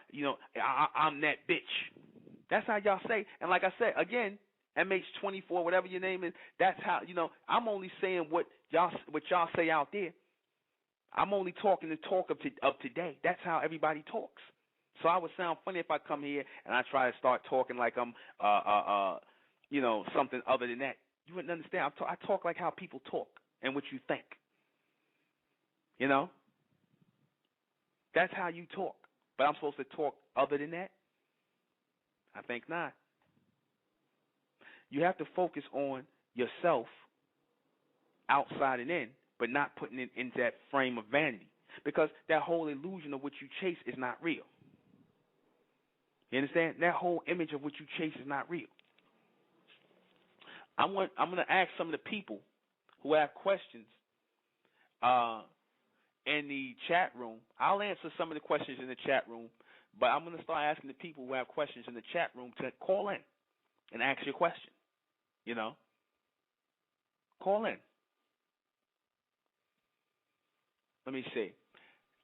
Speaker 1: I'm that bitch. That's how y'all say. And like I said, again, MH24, whatever your name is. That's how, I'm only saying what y'all say out there. I'm only talking the talk of today. That's how everybody talks. So I would sound funny if I come here and I try to start talking like I'm something other than that. You wouldn't understand. I talk like how people talk and what you think. That's how you talk. But I'm supposed to talk other than that? I think not. You have to focus on yourself outside and in, but not putting it into that frame of vanity. Because that whole illusion of what you chase is not real. You understand? That whole image of what you chase is not real. I'm going to ask some of the people who have questions in the chat room. I'll answer some of the questions in the chat room, but I'm going to start asking the people who have questions in the chat room to call in and ask your question. Call in. Let me see.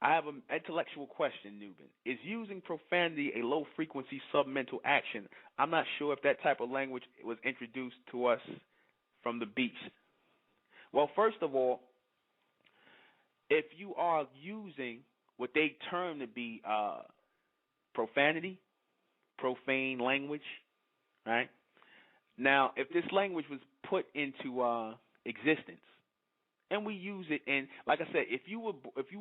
Speaker 1: I have an intellectual question, Nuben. Is using profanity a low-frequency submental action? I'm not sure if that type of language was introduced to us from the beach. Well, first of all, if you are using what they term to be profanity, profane language, right? Now, if this language was put into existence, and we use it, and like I said, if you were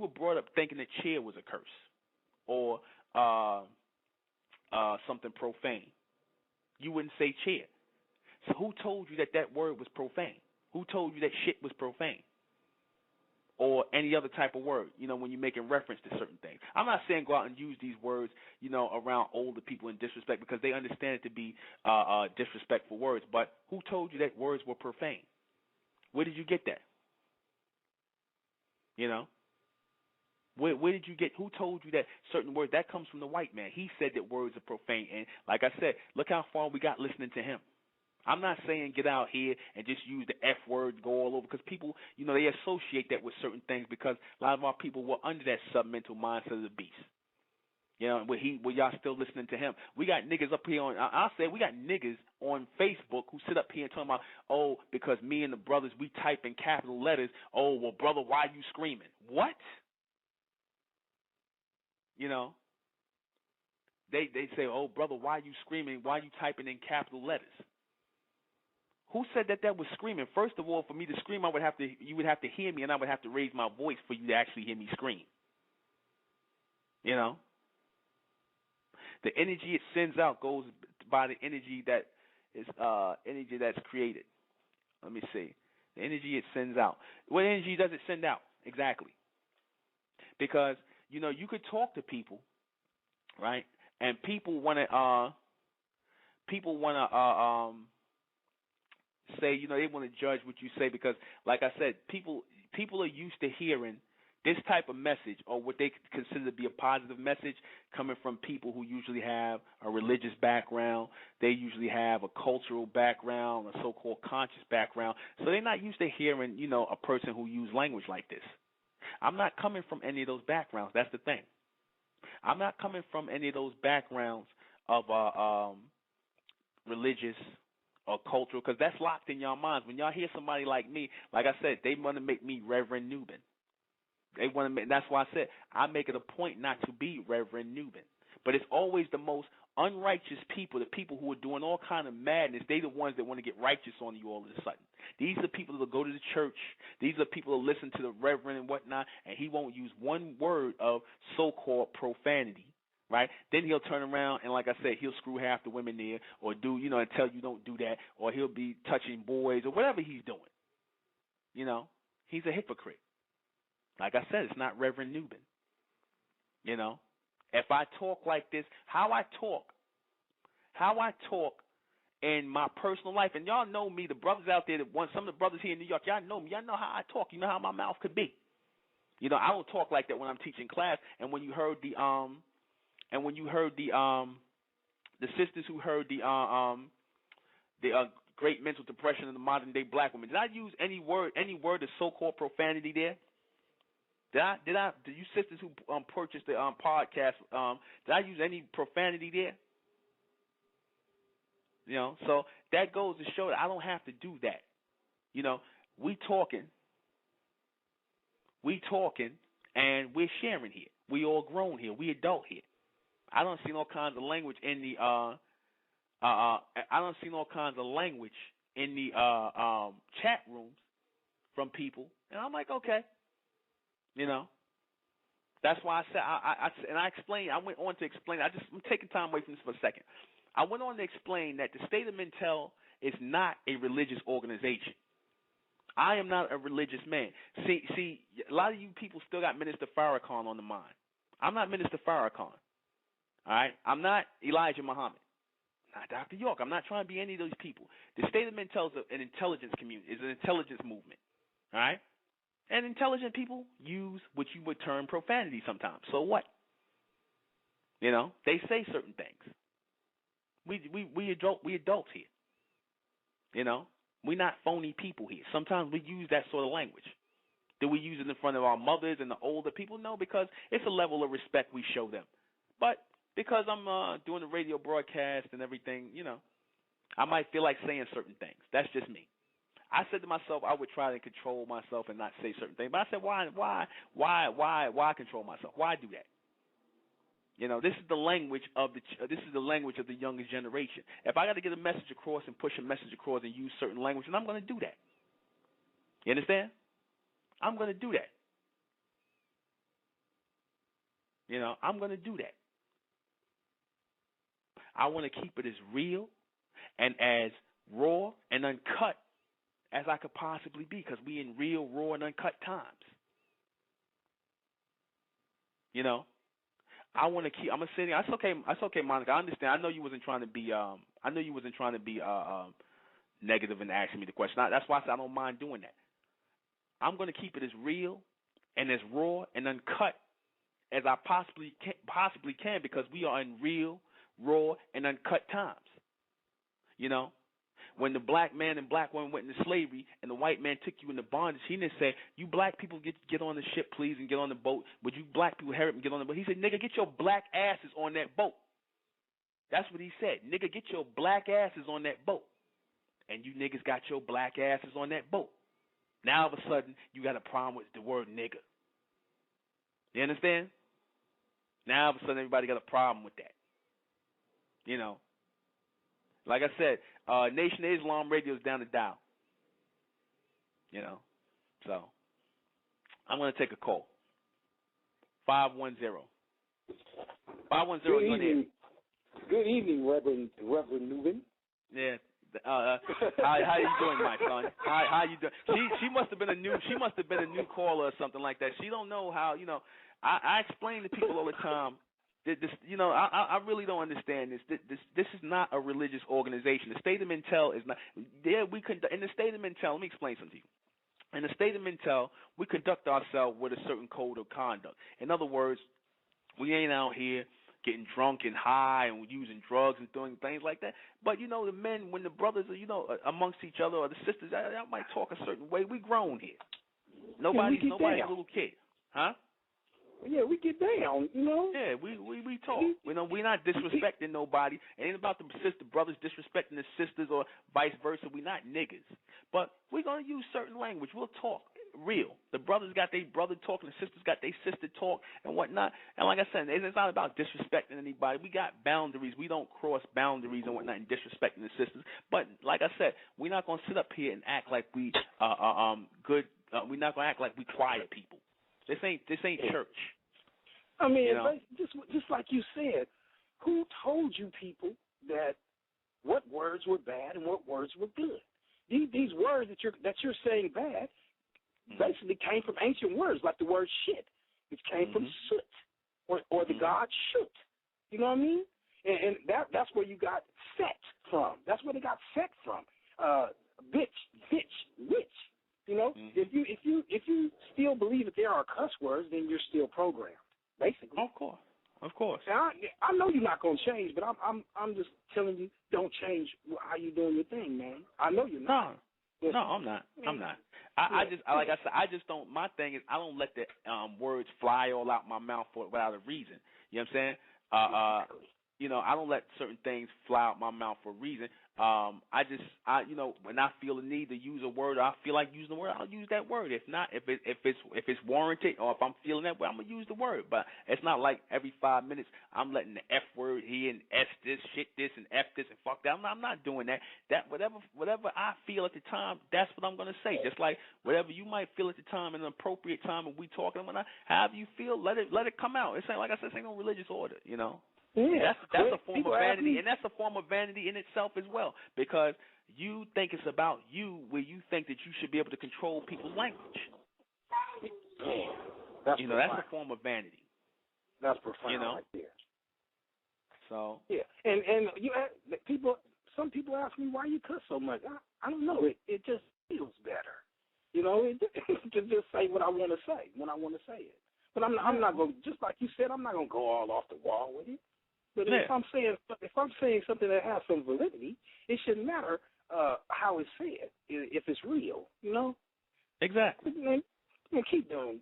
Speaker 1: brought up thinking that chair was a curse or something profane, you wouldn't say chair. So who told you that word was profane? Who told you that shit was profane? Or any other type of word, when you're making reference to certain things. I'm not saying go out and use these words, around older people in disrespect, because they understand it to be disrespectful words. But who told you that words were profane? Where did you get that? Where did you get, who told you that certain words? That comes from the white man. He said that words are profane. And like I said, look how far we got listening to him. I'm not saying get out here and just use the F word, go all over, because people, they associate that with certain things, because a lot of our people were under that submental mindset of the beast. Where y'all still listening to him. We got niggas up here I'll say we got niggas on Facebook who sit up here and talk about, oh, because me and the brothers, we type in capital letters, oh, well, brother, why you screaming? What? They say, oh, brother, why you screaming? Why you typing in capital letters? Who said that was screaming? First of all, for me to scream, you would have to hear me, and I would have to raise my voice for you to actually hear me scream. The energy it sends out goes by the energy that is energy that's created. Let me see. The energy it sends out. What energy does it send out exactly? Because you could talk to people, right? And people want to say, they want to judge what you say, because, like I said, people are used to hearing this type of message, or what they consider to be a positive message, coming from people who usually have a religious background. They usually have a cultural background, a so-called conscious background. So they're not used to hearing, a person who uses language like this. I'm not coming from any of those backgrounds. That's the thing. I'm not coming from any of those backgrounds of religious or cultural, because that's locked in y'all minds. When y'all hear somebody like me, like I said, they want to make me Reverend Nuben. They want to make. That's why I said I make it a point not to be Reverend Nuben. But it's always the most unrighteous people, the people who are doing all kind of madness. They the ones that want to get righteous on you all of a sudden. These are the people that go to the church. These are the people that listen to the Reverend and whatnot, and he won't use one word of so-called profanity. Right? Then he'll turn around and, like I said, he'll screw half the women there, or do, and tell you don't do that, or he'll be touching boys, or whatever he's doing. He's a hypocrite. Like I said, it's not Reverend Nuben. If I talk like this, how I talk in my personal life, and y'all know me, the brothers out there, some of the brothers here in New York, y'all know me, y'all know how I talk, you know how my mouth could be. I don't talk like that when I'm teaching class. And when you heard the sisters who heard the great mental depression in the modern day black women, did I use any word of so-called profanity there? Did you sisters who purchased the podcast, did I use any profanity there? You know, so that goes to show that I don't have to do that. You know, we talking, and we're sharing here. We all grown here. We adult here. I don't see all kinds of language in the chat rooms from people, and I'm like, okay, you know. That's why I said I explained. I went on to explain. I'm taking time away from this for a second. I went on to explain that the State of Mentel is not a religious organization. I am not a religious man. See, a lot of you people still got Minister Farrakhan on the mind. I'm not Minister Farrakhan. All right, I'm not Elijah Muhammad. Not Dr. York. I'm not trying to be any of those people. The State of Mentel is an intelligence community. Is an intelligence movement. All right, and intelligent people use what you would term profanity sometimes. So what? You know, they say certain things. We adults here. You know, we're not phony people here. Sometimes we use that sort of language. Do we use it in front of our mothers and the older people? No, because it's a level of respect we show them. But because I'm doing the radio broadcast and everything, you know, I might feel like saying certain things. That's just me. I said to myself, I would try to control myself and not say certain things. But I said, why control myself? Why do that? You know, this is the language of the younger generation. If I got to get a message across and push a message across and use certain language, then I'm going to do that. You understand? I'm going to do that. You know, I'm going to do that. I want to keep it as real and as raw and uncut as I could possibly be, because we in real, raw, and uncut times. You know, I want to keep. I'm gonna say that's okay. That's okay, Monica. I understand. I know you wasn't trying to be. Negative and asking me the question. That's why I said I don't mind doing that. I'm gonna keep it as real and as raw and uncut as I possibly can, because we are in real, raw, and uncut times. You know, when the black man and black woman went into slavery and the white man took you into bondage, he didn't say, you black people get on the ship, please, and get on the boat. Would you black people hurry up and get on the boat? He said, nigga, get your black asses on that boat. That's what he said. Nigga, get your black asses on that boat. And you niggas got your black asses on that boat. Now, all of a sudden, you got a problem with the word nigga. You understand? Now, all of a sudden, everybody got a problem with that. You know. Like I said, Nation of Islam Radio is down the dial. You know. So, I'm going to take a call. 510. 510 is on air.
Speaker 2: Good evening, Reverend Newman.
Speaker 1: Yeah. How you doing, my son? How you doing? She must have been a new caller or something like that. She don't know how. You know, I explain to people all the time. This, you know, I really don't understand this. This is not a religious organization. The State of Mentel is not. There we in the State of Mentel. Let me explain something to you. In the State of Mentel, we conduct ourselves with a certain code of conduct. In other words, we ain't out here getting drunk and high and using drugs and doing things like that. But, you know, the men, when the brothers are, you know, amongst each other, or the sisters, I might talk a certain way. We grown here. Nobody's a little kid. Huh?
Speaker 2: Yeah, we get down, you know.
Speaker 1: Yeah, we talk. You know, we're not disrespecting nobody. It ain't about the brothers disrespecting the sisters or vice versa. We're not niggas. But we're going to use certain language. We'll talk real. The brothers got their brother talk, and the sisters got their sister talk and whatnot. And like I said, it's not about disrespecting anybody. We got boundaries. We don't cross boundaries and whatnot and disrespecting the sisters. But like I said, we're not going to sit up here and act like we good. We're not going to act like we quiet people. This ain't church.
Speaker 2: I mean,
Speaker 1: you know?
Speaker 2: just like you said, who told you people that what words were bad and what words were good? These words that you're saying bad basically came from ancient words, like the word shit. It came from soot or the god shoot. You know what I mean? And that's where you got set from. That's where they got set from. Bitch, witch. You know, if you still believe that there are cuss words, then you're still programmed, basically.
Speaker 1: Of course.
Speaker 2: And I know you're not gonna change, but I'm just telling you, don't change how you doing your thing, man. I know you're not.
Speaker 1: No, I'm not. I just don't. My thing is, I don't let the words fly all out my mouth without a reason. You know what I'm saying? I don't let certain things fly out my mouth for a reason. When I feel the need to use a word, I feel like using the word, I'll use that word. If not, if it's warranted, or if I'm feeling that way, I'm gonna use the word. But it's not like every 5 minutes I'm letting the F word here and S this, shit this, and F this and fuck that. I'm not doing that. That whatever I feel at the time, that's what I'm gonna say. Just like whatever you might feel at the time, in an appropriate time, when we talking, when however you feel, let it come out. It's like I said, it's ain't no religious order,
Speaker 2: Yeah,
Speaker 1: that's a form of vanity, and that's a form of vanity in itself as well, because you think it's about you, where you think that you should be able to control people's language.
Speaker 2: Man, that's
Speaker 1: a form of vanity.
Speaker 2: That's profound right there.
Speaker 1: So
Speaker 2: yeah, and some people ask me why you cuss so much. I don't know. It just feels better, to just say what I want to say when I want to say it. But I'm not going, just like you said, I'm not going to go all off the wall with it. But if I'm saying something that has some validity, it shouldn't matter how it's said if it's real,
Speaker 1: Exactly.
Speaker 2: Man, keep doing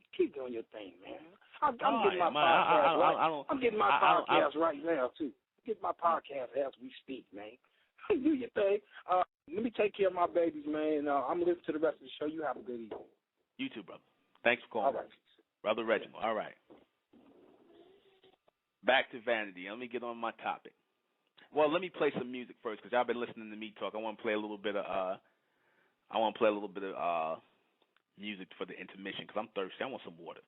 Speaker 2: your thing, man. I'm getting my podcast I'm getting my podcast right now too. I'm getting my podcast as we speak, man. Do your thing. Let me take care of my babies, man. I'm gonna listen to the rest of the show. You have a good evening.
Speaker 1: You too, brother. Thanks for calling.
Speaker 2: All right.
Speaker 1: Brother Reginald. All right. Back to vanity. Let me get on my topic. Well, let me play some music first, because y'all been listening to me talk. I want to play a little bit of music for the intermission, because I'm thirsty. I want some water.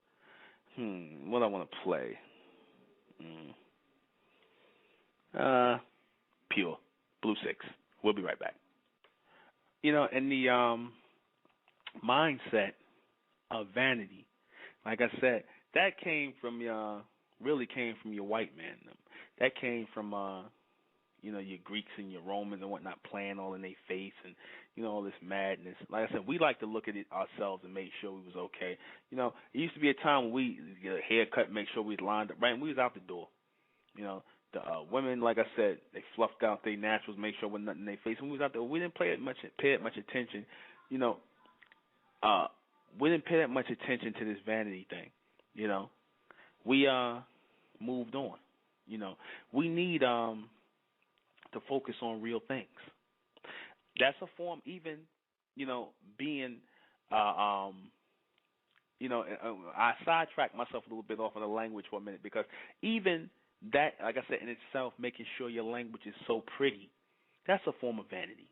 Speaker 1: What I want to play? Pure Blue 6. We'll be right back. In the mindset of vanity, like I said, that really came from your white man. That came from your Greeks and your Romans and whatnot, playing all in their face and all this madness. Like I said, we like to look at it ourselves and make sure we was okay. It used to be a time when we get a haircut, make sure we was lined up right, and we was out the door. The women, like I said, they fluffed out their naturals, make sure with nothing in their face. When we was out there, we didn't pay much attention. We didn't pay that much attention to this vanity thing. We moved on. We need to focus on real things. That's a form, even being I sidetracked myself a little bit off of the language for a minute, because even that, like I said, in itself, making sure your language is so pretty, that's a form of vanity.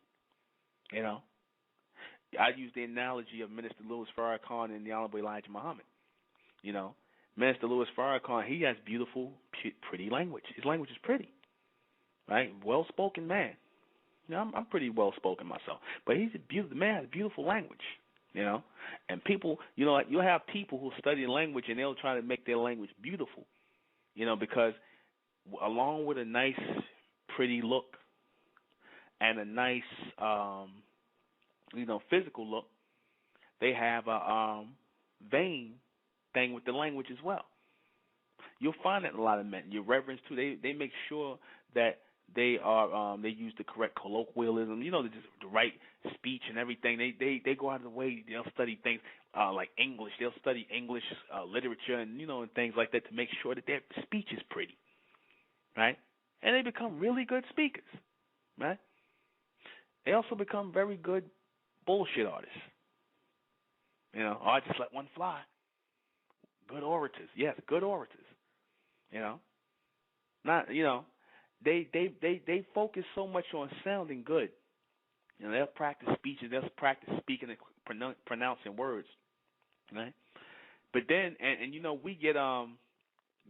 Speaker 1: I use the analogy of Minister Louis Farrakhan and the Honorable Elijah Muhammad. Minister Louis Farrakhan, he has beautiful, pretty language. His language is pretty, right? Well-spoken man. I'm pretty well-spoken myself, but the man has beautiful language, And people, you'll have people who study language and they'll try to make their language beautiful, because along with a nice, pretty look and a nice, physical look, they have a vain thing with the language as well. You'll find that in a lot of men. Your reverends too, they make sure that they use the correct colloquialism, the right speech and everything. They go out of the way. They'll study things like English. They'll study English literature and and things like that to make sure that their speech is pretty, right? And they become really good speakers, right? They also become very good bullshit artists. I just let one fly. Good orators, yes, good orators. They focus so much on sounding good. They'll practice speeches, they'll practice speaking and pronouncing words, right? But then, and we get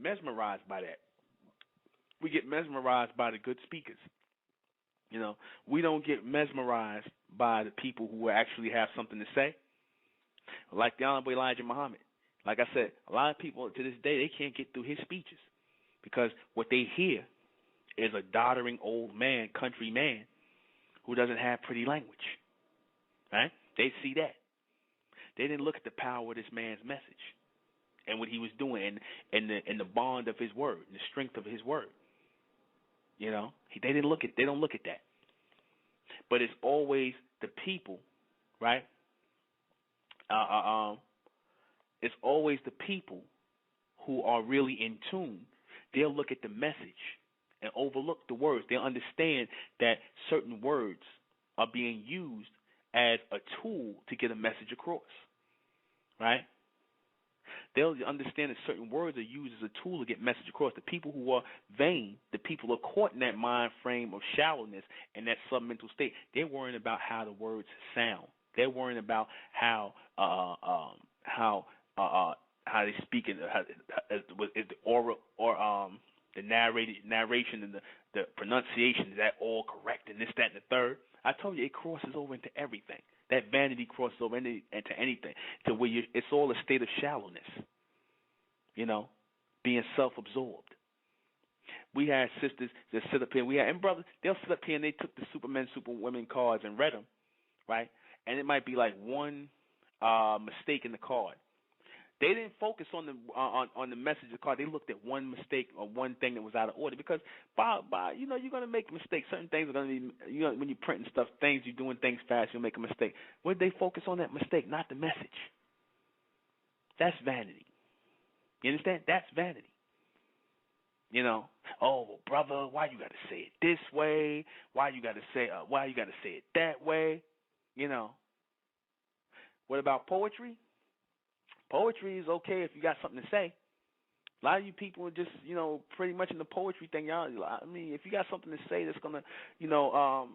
Speaker 1: mesmerized by that. We get mesmerized by the good speakers. We don't get mesmerized by the people who actually have something to say, like the Honorable Elijah Muhammad. Like I said, a lot of people to this day, they can't get through his speeches because what they hear is a doddering old man, country man, who doesn't have pretty language, right? They see that. They didn't look at the power of this man's message and what he was doing and the bond of his word, the strength of his word. They don't look at that. But it's always the people, right? It's always the people who are really in tune. They'll look at the message and overlook the words. They'll understand that certain words are being used as a tool to get a message across, right? They'll understand that certain words are used as a tool to get message across. The people who are vain, the people who are caught in that mind frame of shallowness and that submental state, they're worrying about how the words sound. They're worrying about how they speak in is the oral or the narration and the pronunciation, is that all correct and this, that, and the third. I told you it crosses over into everything. That vanity crosses over into anything, to where it's all a state of shallowness, being self-absorbed. We had sisters that sit up here, and brothers, they'll sit up here and they took the Supermen, Superwomen cards and read them, right? And it might be like one mistake in the card. They didn't focus on the message of the card. They looked at one mistake or one thing that was out of order, because by you're going to make mistakes. Certain things are going to be, when you're printing stuff, you're doing things fast, you'll make a mistake. Would they focus on that mistake, not the message? That's vanity. You understand? That's vanity. Oh, brother, why you got to say it this way? Why you got to say it that way? What about poetry? Poetry is okay if you got something to say. A lot of you people are just, pretty much in the poetry thing, y'all. I mean, if you got something to say that's gonna,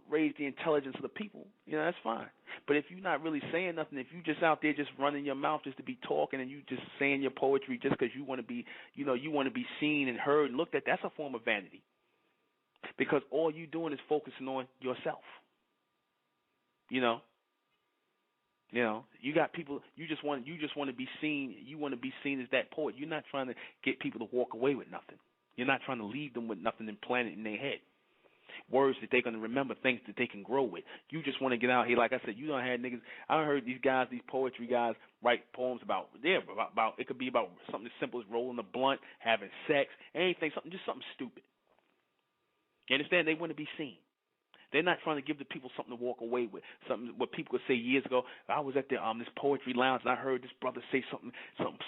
Speaker 1: raise the intelligence of the people, that's fine. But if you're not really saying nothing, if you just out there just running your mouth just to be talking, and you just saying your poetry just because you want to be, you want to be seen and heard and looked at, that's a form of vanity. Because all you doing is focusing on yourself. You got people. You just want to be seen. You want to be seen as that poet. You're not trying to get people to walk away with nothing. You're not trying to leave them with nothing implanted in their head. Words that they're going to remember, things that they can grow with. You just want to get out here. Like I said, you don't have niggas. I heard these guys, these poetry guys, write poems about it could be about something as simple as rolling a blunt, having sex, anything, just something stupid. You understand? They want to be seen. They're not trying to give the people something to walk away with. Something what people could say years ago. I was at this poetry lounge and I heard this brother say something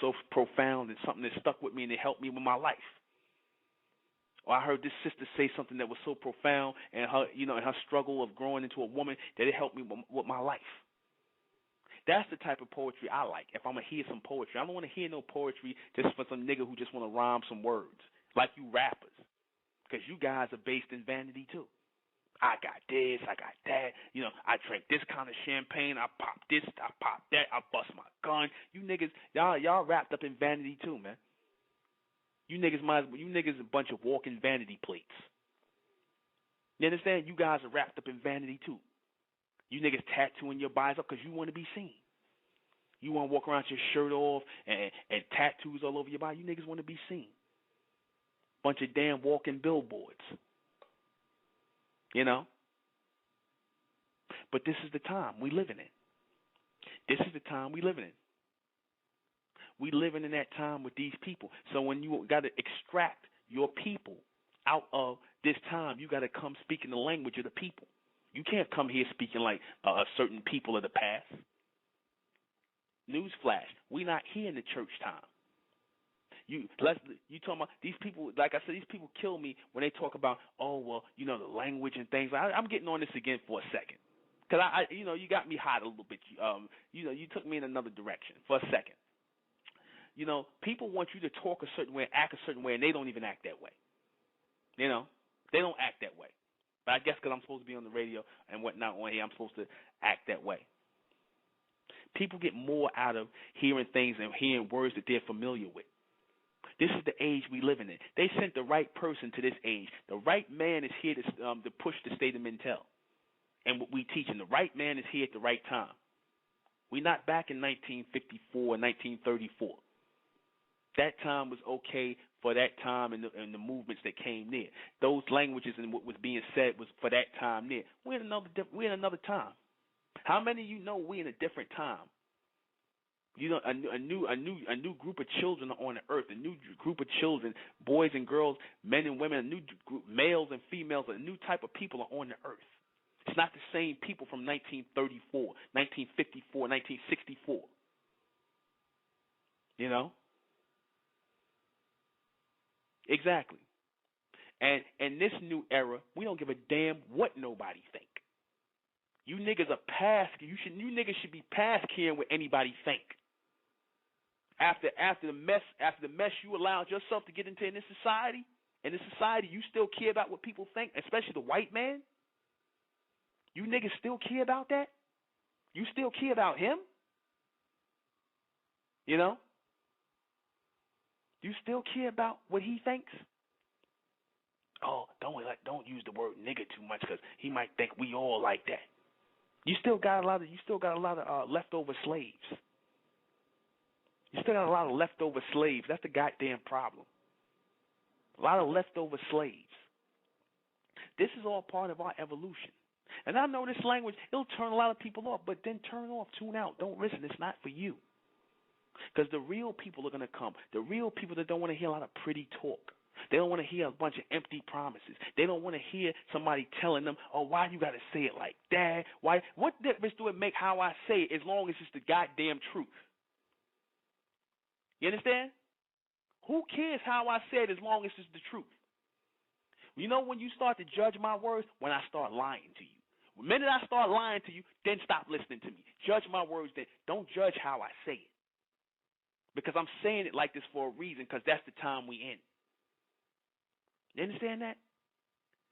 Speaker 1: so profound and something that stuck with me and it helped me with my life. Or I heard this sister say something that was so profound and her, in her struggle of growing into a woman that it helped me with my life. That's the type of poetry I like. If I'm gonna hear some poetry, I don't want to hear no poetry just for some nigga who just want to rhyme some words like you rappers, because you guys are based in vanity too. I got this, I got that. I drank this kind of champagne. I pop this, I pop that. I bust my gun. You niggas, y'all wrapped up in vanity too, man. You niggas a bunch of walking vanity plates. You understand? You guys are wrapped up in vanity too. You niggas tattooing your bodies up because you want to be seen. You want to walk around with your shirt off and tattoos all over your body. You niggas want to be seen. Bunch of damn walking billboards. But this is the time we living in. This is the time we living in. We living in that time with these people. So when you got to extract your people out of this time, you got to come speaking the language of the people. You can't come here speaking like certain people of the past. Newsflash, we not here in the church time. You talking about these people? Like I said, these people kill me when they talk about, the language and things. I'm getting on this again for a second, because you got me hot a little bit. You took me in another direction for a second. People want you to talk a certain way, act a certain way, and they don't even act that way. They don't act that way. But I guess because I'm supposed to be on the radio and whatnot on here, I'm supposed to act that way. People get more out of hearing things and hearing words that they're familiar with. This is the age we live in. They sent the right person to this age. The right man is here to push the state of mental. And what we teaching, the right man is here at the right time. We're not back in 1954, 1934. That time was okay for that time and the movements that came near. Those languages and what was being said was for that time near. We're in another time. How many of you know we're in a different time? A new group of children are on the earth. A new group of children, boys and girls, men and women, a new group, males and females, a new type of people are on the earth. It's not the same people from 1934, 1954, 1964. Exactly. And in this new era, we don't give a damn what nobody think. You niggas are past. You niggas should be past caring what anybody think. After the mess you allowed yourself to get into in this society, you still care about what people think, especially the white man. You niggas still care about that? You still care about him? You know? You still care about what he thinks? Oh, don't use the word nigga too much because he might think we all like that. You still got a lot of leftover slaves. You still got a lot of leftover slaves. That's the goddamn problem. A lot of leftover slaves. This is all part of our evolution. And I know this language, it'll turn a lot of people off, but then turn off, tune out. Don't listen. It's not for you. Because the real people are going to come. The real people that don't want to hear a lot of pretty talk. They don't want to hear a bunch of empty promises. They don't want to hear somebody telling them, oh, why you got to say it like that? Why? What difference do it make how I say it as long as it's the goddamn truth? You understand? Who cares how I say it as long as it's the truth? You know when you start to judge my words? When I start lying to you. The minute I start lying to you, then stop listening to me. Judge my words then. Don't judge how I say it. Because I'm saying it like this for a reason, because that's the time we in. You understand that?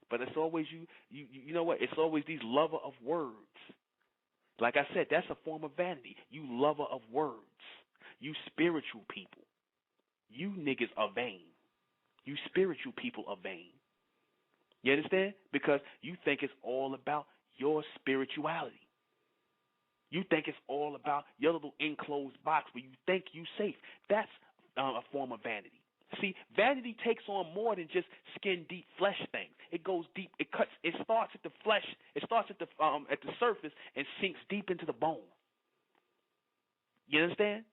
Speaker 1: But it's always you know what? It's always these lover of words. Like I said, that's a form of vanity. You lover of words. You spiritual people. You niggas are vain. You spiritual people are vain. You understand? Because you think it's all about your spirituality. You think it's all about your little enclosed box where you think you safe. That's a form of vanity. See, vanity takes on more than just skin deep flesh things. It goes deep. It cuts. It starts at the flesh. It starts at the surface and sinks deep into the bone. You understand?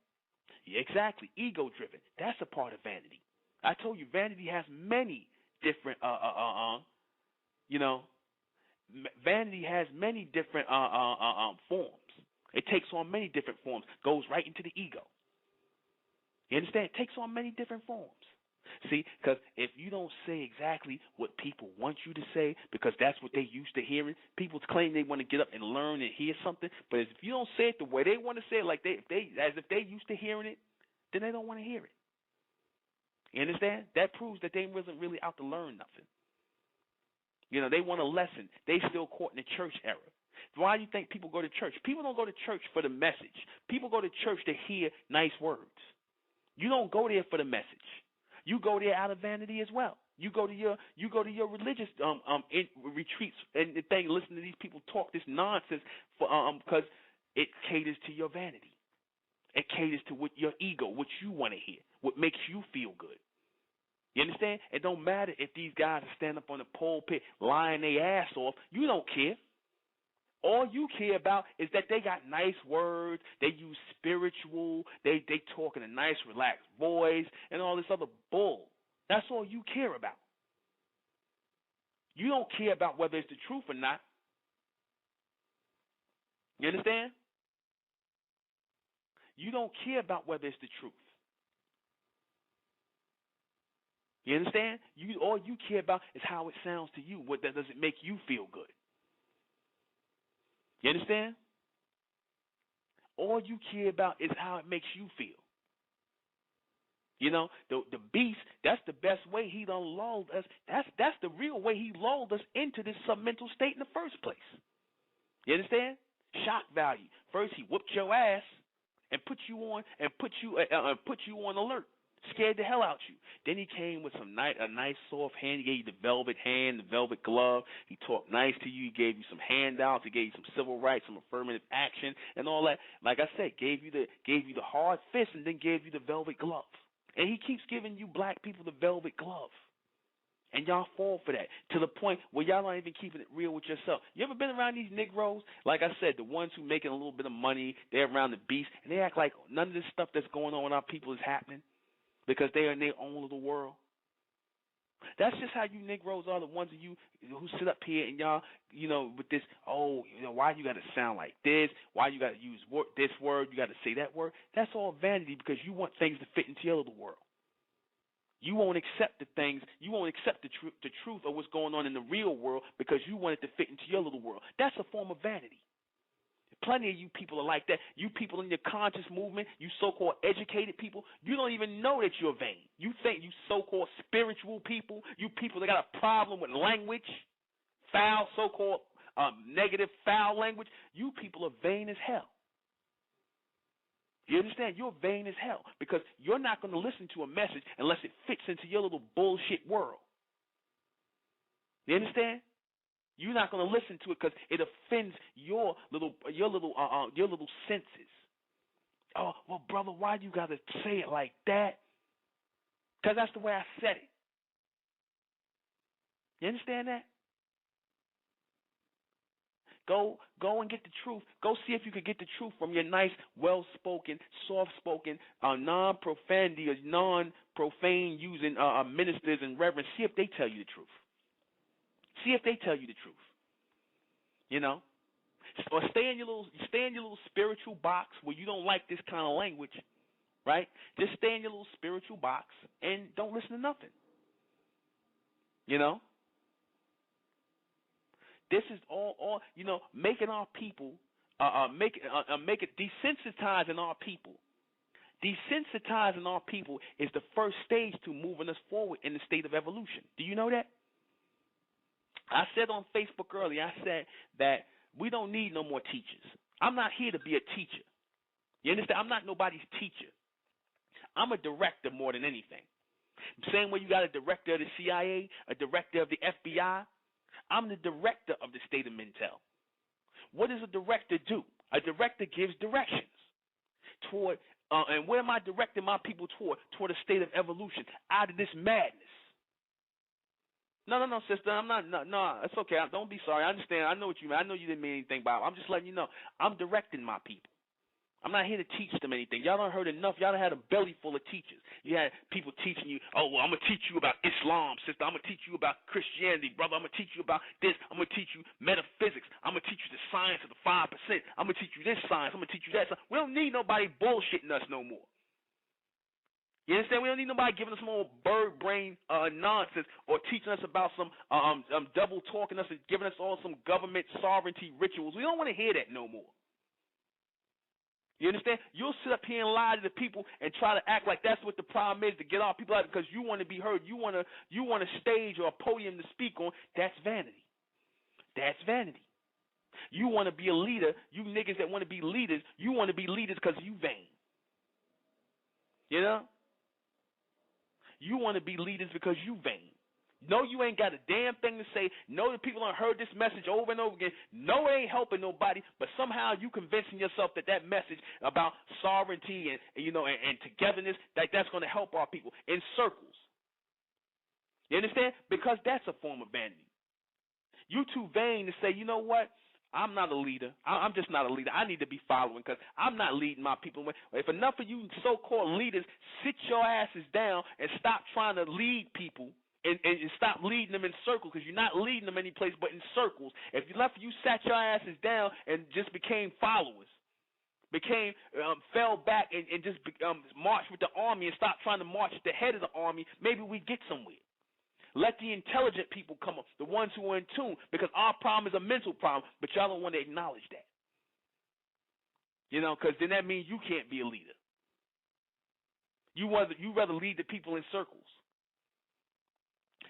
Speaker 1: Yeah, exactly. Ego driven. That's a part of vanity. I told you, vanity has many different vanity has many different forms. It takes on many different forms. Goes right into the ego. You understand? It takes on many different forms. See, because if you don't say exactly what people want you to say, because that's what they used to hearing, people claim they want to get up and learn and hear something, but if you don't say it the way they want to say it, like as if they used to hearing it, then they don't want to hear it. You understand? That proves that they wasn't really out to learn nothing. You know, they want a lesson. They still caught in the church era. Why do you think people go to church? People don't go to church for the message. People go to church to hear nice words. You don't go there for the message. You go there out of vanity as well. You go to your religious retreats and thing. Listen to these people talk this nonsense because it caters to your vanity. It caters to what your ego, what you want to hear, what makes you feel good. You understand? It don't matter if these guys are standing up on the pulpit lying their ass off. You don't care. All you care about is that they got nice words, they use spiritual, they talk in a nice, relaxed voice, and all this other bull. That's all you care about. You don't care about whether it's the truth or not. You understand? You don't care about whether it's the truth. You understand? All you care about is how it sounds to you. What does it make you feel good? You understand? All you care about is how it makes you feel. You know, the beast, that's the best way he done lulled us. That's the real way he lulled us into this submental state in the first place. You understand? Shock value. First he whooped your ass and put you on alert. Scared the hell out you. Then he came with a nice soft hand. He gave you the velvet hand, the velvet glove. He talked nice to you. He gave you some handouts. He gave you some civil rights, some affirmative action, and all that. Like I said, gave you the hard fist and then gave you the velvet glove. And he keeps giving you black people the velvet glove. And y'all fall for that to the point where y'all not even keeping it real with yourself. You ever been around these Negroes? Like I said, the ones who making a little bit of money, they're around the beast, and they act like none of this stuff that's going on with our people is happening. Because they are in their own little world. That's just how you Negroes are, the ones of you who sit up here and y'all, with this, why you got to sound like this? Why you got to use this word? You got to say that word? That's all vanity because you want things to fit into your little world. You won't accept the things, you won't accept the truth of what's going on in the real world because you want it to fit into your little world. That's a form of vanity. Plenty of you people are like that. You people in your conscious movement, you so-called educated people, you don't even know that you're vain. You think you so-called spiritual people, you people that got a problem with language, foul, so-called negative, foul language, you people are vain as hell. You understand? You're vain as hell because you're not going to listen to a message unless it fits into your little bullshit world. You understand? You're not going to listen to it because it offends your little senses. Oh, well, brother, why you got to say it like that? Because that's the way I said it. You understand that? Go and get the truth. Go see if you could get the truth from your nice, well-spoken, soft-spoken, non-profanity or non-profane using ministers and reverends. See if they tell you the truth. See if they tell you the truth. You know? Or stay in your little spiritual box where you don't like this kind of language, right? Just stay in your little spiritual box and don't listen to nothing. You know? This is all you know, making our people make it desensitizing our people. Desensitizing our people is the first stage to moving us forward in the state of evolution. Do you know that? I said on Facebook earlier, I said that we don't need no more teachers. I'm not here to be a teacher. You understand? I'm not nobody's teacher. I'm a director more than anything. Same way you got a director of the CIA, a director of the FBI. I'm the director of the state of Mentel. What does a director do? A director gives directions toward, and where am I directing my people toward? Toward a state of evolution, out of this madness. No, sister, I'm not. No, it's okay. Don't be sorry. I understand. I know what you mean. I know you didn't mean anything by it. I'm just letting you know. I'm directing my people. I'm not here to teach them anything. Y'all done heard enough. Y'all done had a belly full of teachers. You had people teaching you, oh, well, I'm going to teach you about Islam, sister. I'm going to teach you about Christianity, brother. I'm going to teach you about this. I'm going to teach you metaphysics. I'm going to teach you the science of the 5%. I'm going to teach you this science. I'm going to teach you that science. We don't need nobody bullshitting us no more. You understand? We don't need nobody giving us more bird brain nonsense or teaching us about some double talking us and giving us all some government sovereignty rituals. We don't want to hear that no more. You understand? You'll sit up here and lie to the people and try to act like that's what the problem is, to get our people out because you want to be heard. You want a stage or a podium to speak on. That's vanity. That's vanity. You want to be a leader. You niggas that want to be leaders, you want to be leaders because you vain. You know? You want to be leaders because you vain. No, you ain't got a damn thing to say. No, the people done heard this message over and over again. No, it ain't helping nobody, but somehow you convincing yourself that message about sovereignty and togetherness, that's going to help our people in circles. You understand? Because that's a form of vanity. You too vain to say, you know what? I'm not a leader. I'm just not a leader. I need to be following because I'm not leading my people. If enough of you so-called leaders sit your asses down and stop trying to lead people, and stop leading them in circles because you're not leading them any place but in circles. If you sat your asses down and just became followers, fell back and just marched with the army and stopped trying to march at the head of the army, maybe we get somewhere. Let the intelligent people come up, the ones who are in tune, because our problem is a mental problem, but y'all don't want to acknowledge that. You know, because then that means you can't be a leader. You rather lead the people in circles.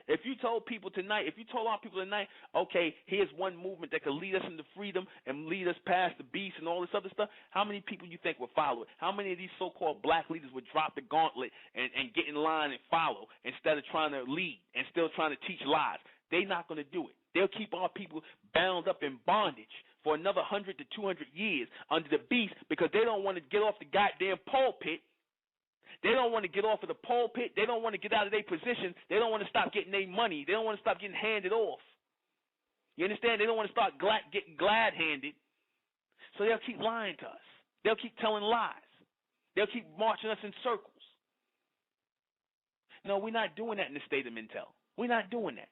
Speaker 1: If you told our people tonight, okay, here's one movement that could lead us into freedom and lead us past the beast and all this other stuff, how many people you think would follow it? How many of these so-called black leaders would drop the gauntlet and get in line and follow instead of trying to lead and still trying to teach lies? They're not going to do it. They'll keep our people bound up in bondage for another 100 to 200 years under the beast because they don't want to get off the goddamn pulpit. They don't want to get off of the pulpit. They don't want to get out of their position. They don't want to stop getting their money. They don't want to stop getting handed off. You understand? They don't want to start getting glad-handed. So they'll keep lying to us. They'll keep telling lies. They'll keep marching us in circles. No, we're not doing that in the state of Mentel. We're not doing that.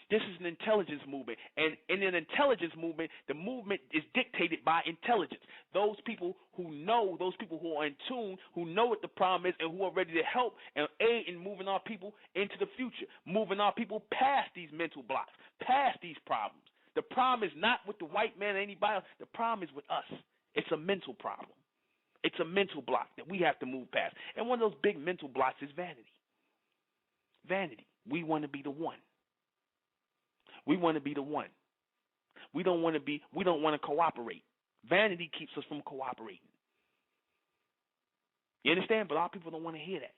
Speaker 1: This is an intelligence movement. And in an intelligence movement, the movement is dictated by intelligence. Those people who know, those people who are in tune, who know what the problem is and who are ready to help and aid in moving our people into the future, moving our people past these mental blocks, past these problems. The problem is not with the white man or anybody else. The problem is with us. It's a mental problem. It's a mental block that we have to move past. And one of those big mental blocks is vanity. Vanity. We want to be the one. We want to be the one. We don't want to cooperate. Vanity keeps us from cooperating. You understand? But our people don't want to hear that.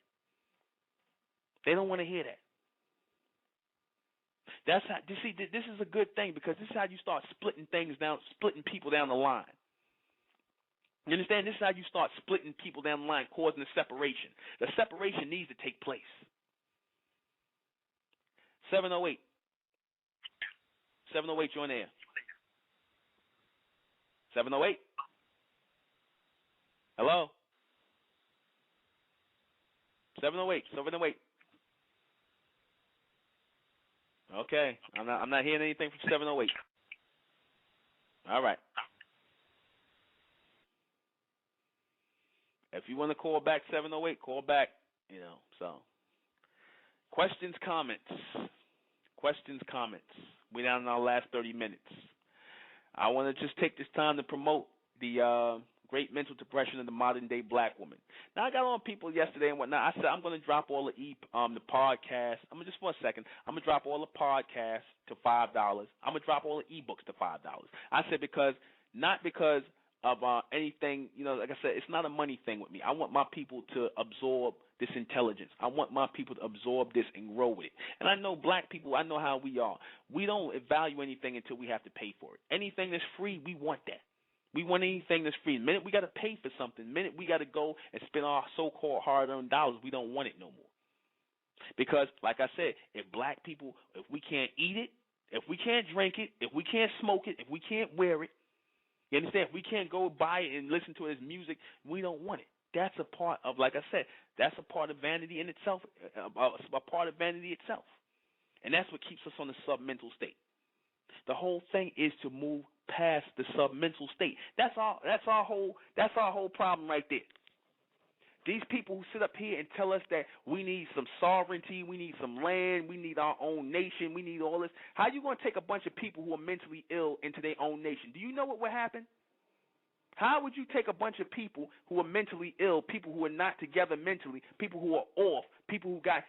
Speaker 1: They don't want to hear that. That's how, you see, this is a good thing, because this is how you start splitting things down, splitting people down the line. You understand? This is how you start splitting people down the line, causing the separation. The separation needs to take place. 708. 708, you're on air. 708. Hello? 708. 708. Okay. I'm not hearing anything from 708. All right. If you want to call back 708, call back, so. Questions, comments. Questions, comments. We're down in our last 30 minutes. I want to just take this time to promote the great mental depression of the modern-day black woman. Now, I got on people yesterday and whatnot. I said I'm going to drop all the podcasts. Just for a second. I'm going to drop all the podcasts to $5. I'm going to drop all the ebooks to $5. I said not because of anything, like I said, it's not a money thing with me. I want my people to absorb this intelligence. I want my people to absorb this and grow with it. And I know black people, I know how we are. We don't value anything until we have to pay for it. Anything that's free, we want that. We want anything that's free. The minute we got to pay for something, the minute we got to go and spend our so-called hard-earned dollars, we don't want it no more. Because, like I said, if black people, if we can't eat it, if we can't drink it, if we can't smoke it, if we can't wear it, you understand? If we can't go buy it and listen to it as music, we don't want it. That's a part of, like I said, that's a part of vanity in itself, a part of vanity itself. And that's what keeps us on the submental state. The whole thing is to move past the submental state. That's our whole problem right there. These people who sit up here and tell us that we need some sovereignty, we need some land, we need our own nation, we need all this. How are you going to take a bunch of people who are mentally ill into their own nation? Do you know what would happen? How would you take a bunch of people who are mentally ill, people who are not together mentally, people who are off, people who got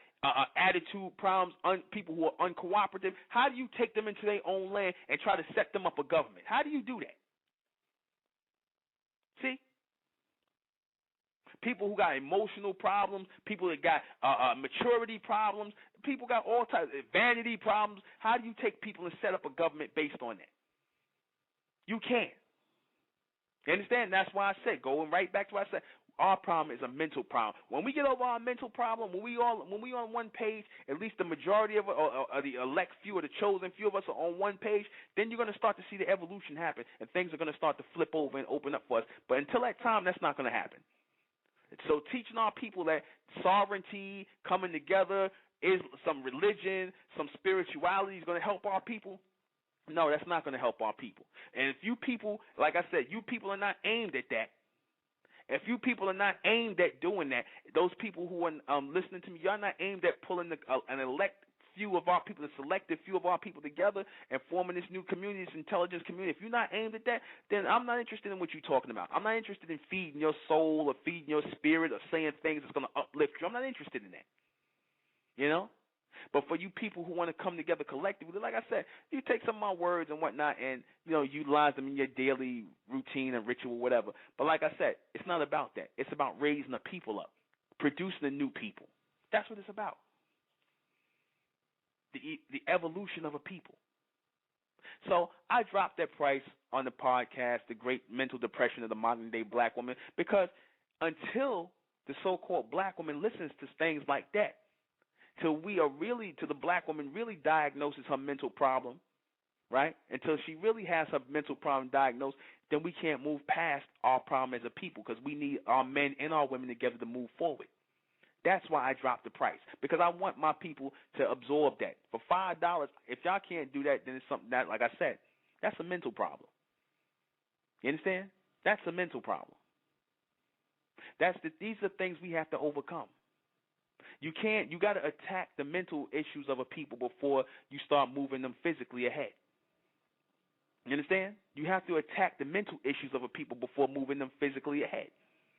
Speaker 1: attitude problems, people who are uncooperative? How do you take them into their own land and try to set them up a government? How do you do that? See? People who got emotional problems, people that got maturity problems, people got all types of vanity problems. How do you take people and set up a government based on that? You can't. You understand? That's why I said, going right back to what I said, our problem is a mental problem. When we get over our mental problem, when we on one page, at least the majority of us, or the elect few or the chosen few of us are on one page, then you're going to start to see the evolution happen, and things are going to start to flip over and open up for us. But until that time, that's not going to happen. So teaching our people that sovereignty, coming together, is some religion, some spirituality is going to help our people. No, that's not going to help our people. And if you people, like I said, you people are not aimed at that. If you people are not aimed at doing that, those people who are listening to me, you're not aimed at pulling an elect few of our people, a selected few of our people together and forming this new community, this intelligence community. If you're not aimed at that, then I'm not interested in what you're talking about. I'm not interested in feeding your soul or feeding your spirit or saying things that's going to uplift you. I'm not interested in that. You know? But for you people who want to come together collectively, like I said, you take some of my words and whatnot and, utilize them in your daily routine and ritual, whatever. But like I said, it's not about that. It's about raising the people up, producing the new people. That's what it's about. The evolution of a people. So I dropped that price on the podcast, The Great Mental Depression of the Modern-Day Black Woman, because until the so-called black woman listens to things like that, till the black woman really diagnoses her mental problem, right? Until she really has her mental problem diagnosed, then we can't move past our problem as a people, because we need our men and our women together to move forward. That's why I dropped the price, because I want my people to absorb that. For $5, if y'all can't do that, then it's something that, like I said, that's a mental problem. You understand? That's a mental problem. These are things we have to overcome. You got to attack the mental issues of a people before you start moving them physically ahead. You understand? You have to attack the mental issues of a people before moving them physically ahead.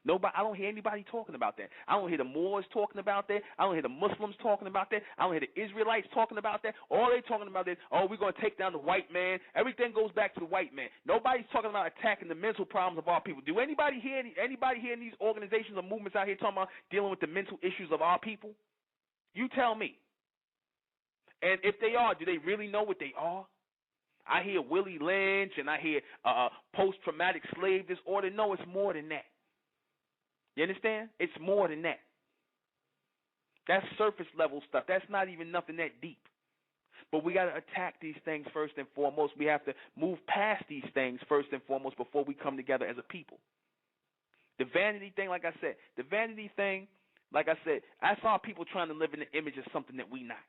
Speaker 1: I don't hear anybody talking about that. I don't hear the Moors talking about that. I don't hear the Muslims talking about that. I don't hear the Israelites talking about that. All they talking about is, we're going to take down the white man. Everything goes back to the white man. Nobody's talking about attacking the mental problems of our people. Do anybody hear in these organizations or movements out here talking about dealing with the mental issues of our people? You tell me. And if they are, do they really know what they are? I hear Willie Lynch and I hear post-traumatic slave disorder. No, it's more than that. You understand? It's more than that. That's surface level stuff. That's not even nothing that deep. But we got to attack these things first and foremost. We have to move past these things first and foremost before we come together as a people. The vanity thing, like I said, I saw people trying to live in the image of something that we not.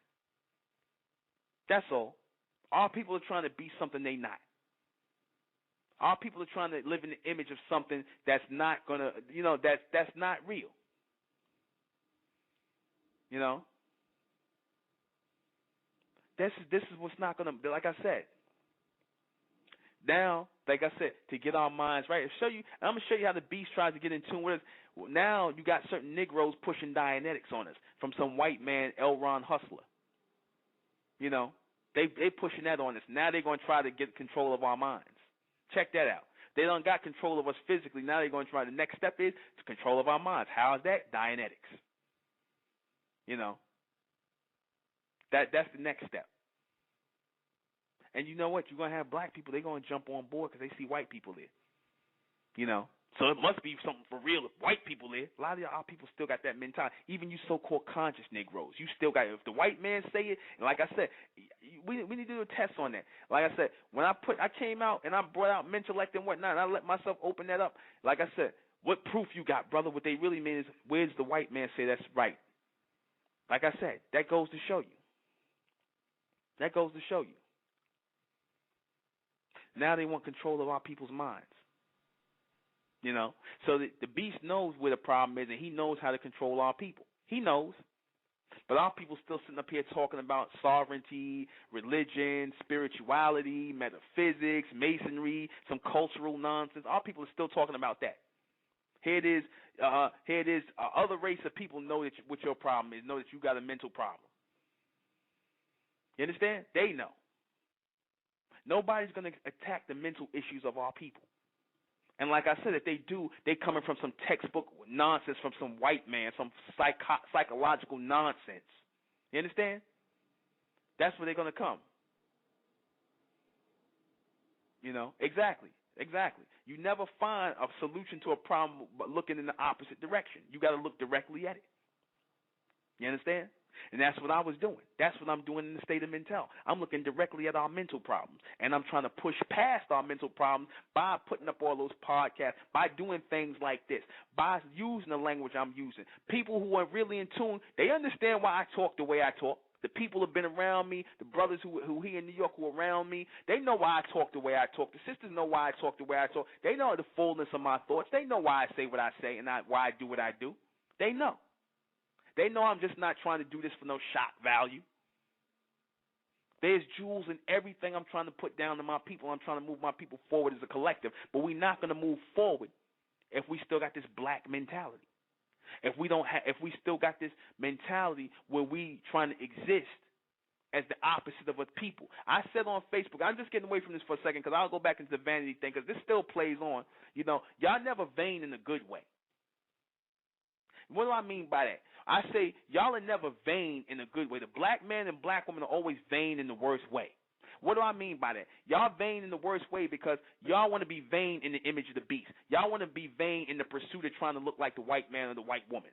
Speaker 1: That's all. Our people are trying to be something they not. Our people are trying to live in the image of something that's not gonna, that's not real. This is what's not gonna. Like I said. Now, like I said, to get our minds right, I'm gonna show you how the beast tries to get in tune with us. Now you got certain Negroes pushing Dianetics on us from some white man, L. Ron Hustler. They pushing that on us. Now they're gonna try to get control of our minds. Check that out. They done got control of us physically. Now they're going to try. The next step is to control of our minds. How is that? Dianetics. That's the next step. And you know what? You're going to have black people. They're going to jump on board because they see white people there. So it must be something for real if white people there. A lot of our people still got that mentality. Even you so-called conscious Negroes, you still got it. If the white man say it, and like I said, we need to do a test on that. Like I said, when I came out and I brought out Mentellect and whatnot, and I let myself open that up. Like I said, what proof you got, brother? What they really mean is, where's the white man say that's right? Like I said, that goes to show you. That goes to show you. Now they want control of our people's minds. So the beast knows where the problem is, and he knows how to control our people. He knows. But our people still sitting up here talking about sovereignty, religion, spirituality, metaphysics, masonry, some cultural nonsense. Our people are still talking about that. Here it is. Other race of people know what your problem is, know that you got a mental problem. You understand? They know. Nobody's going to attack the mental issues of our people. And like I said, if they do, they coming from some textbook nonsense from some white man, some psychological nonsense. You understand? That's where they're going to come. Exactly. You never find a solution to a problem by looking in the opposite direction. You got to look directly at it. You understand? And that's what I was doing. That's what I'm doing in the state of mental. I'm looking directly at our mental problems, and I'm trying to push past our mental problems by putting up all those podcasts, by doing things like this, by using the language I'm using. People who are really in tune, they understand why I talk the way I talk. The people who have been around me, the brothers who here in New York who are around me, they know why I talk the way I talk. The sisters know why I talk the way I talk. They know the fullness of my thoughts. They know why I say what I say and why I do what I do. They know. They know I'm just not trying to do this for no shock value. There's jewels in everything I'm trying to put down to my people. I'm trying to move my people forward as a collective. But we're not going to move forward if we still got this black mentality. If we still got this mentality where we trying to exist as the opposite of a people. I said on Facebook, I'm just getting away from this for a second because I'll go back into the vanity thing because this still plays on. Y'all never vain in a good way. What do I mean by that? I say y'all are never vain in a good way. The black man and black woman are always vain in the worst way. What do I mean by that? Y'all vain in the worst way because y'all want to be vain in the image of the beast. Y'all want to be vain in the pursuit of trying to look like the white man or the white woman.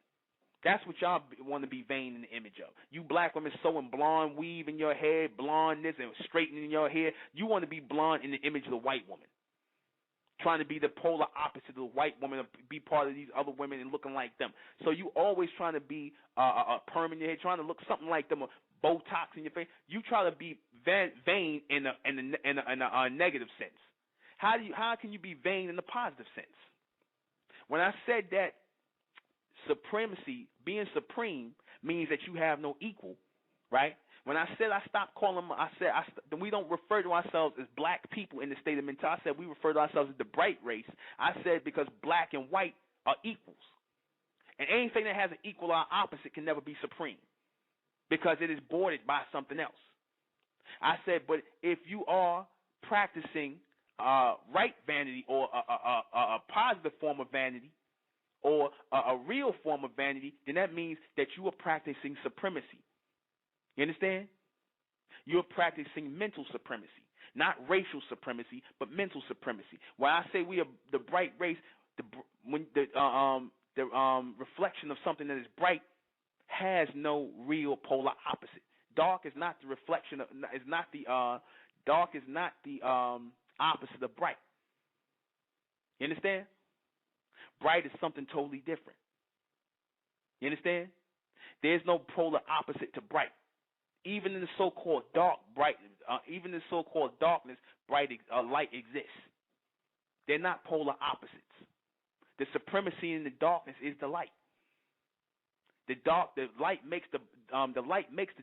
Speaker 1: That's what y'all want to be vain in the image of. You black women sewing blonde weave in your hair, blonde this and straightening your hair. You want to be blonde in the image of the white woman. trying to be the polar opposite of the white woman, be part of these other women and looking like them. So you always trying to be a perm in your head, trying to look something like them, or Botox in your face. You try to be vain in a negative sense. How can you be vain in a positive sense? When I said that supremacy, being supreme, means that you have no equal, right? When I said I stopped calling them, we don't refer to ourselves as black people in the state of mental. I said we refer to ourselves as the bright race. I said because black and white are equals. And anything that has an equal or opposite can never be supreme because it is bordered by something else. I said, but if you are practicing right vanity or a positive form of vanity or a real form of vanity, then that means that you are practicing supremacy. You understand? You're practicing mental supremacy, not racial supremacy, but mental supremacy. When I say we are the bright race, the reflection of something that is bright has no real polar opposite. Dark is not the reflection of, dark is not the opposite of bright. You understand? Bright is something totally different. You understand? There's no polar opposite to bright. Even in the so-called even in the so-called darkness, light exists. They're not polar opposites. The supremacy in the darkness is the light. The light makes the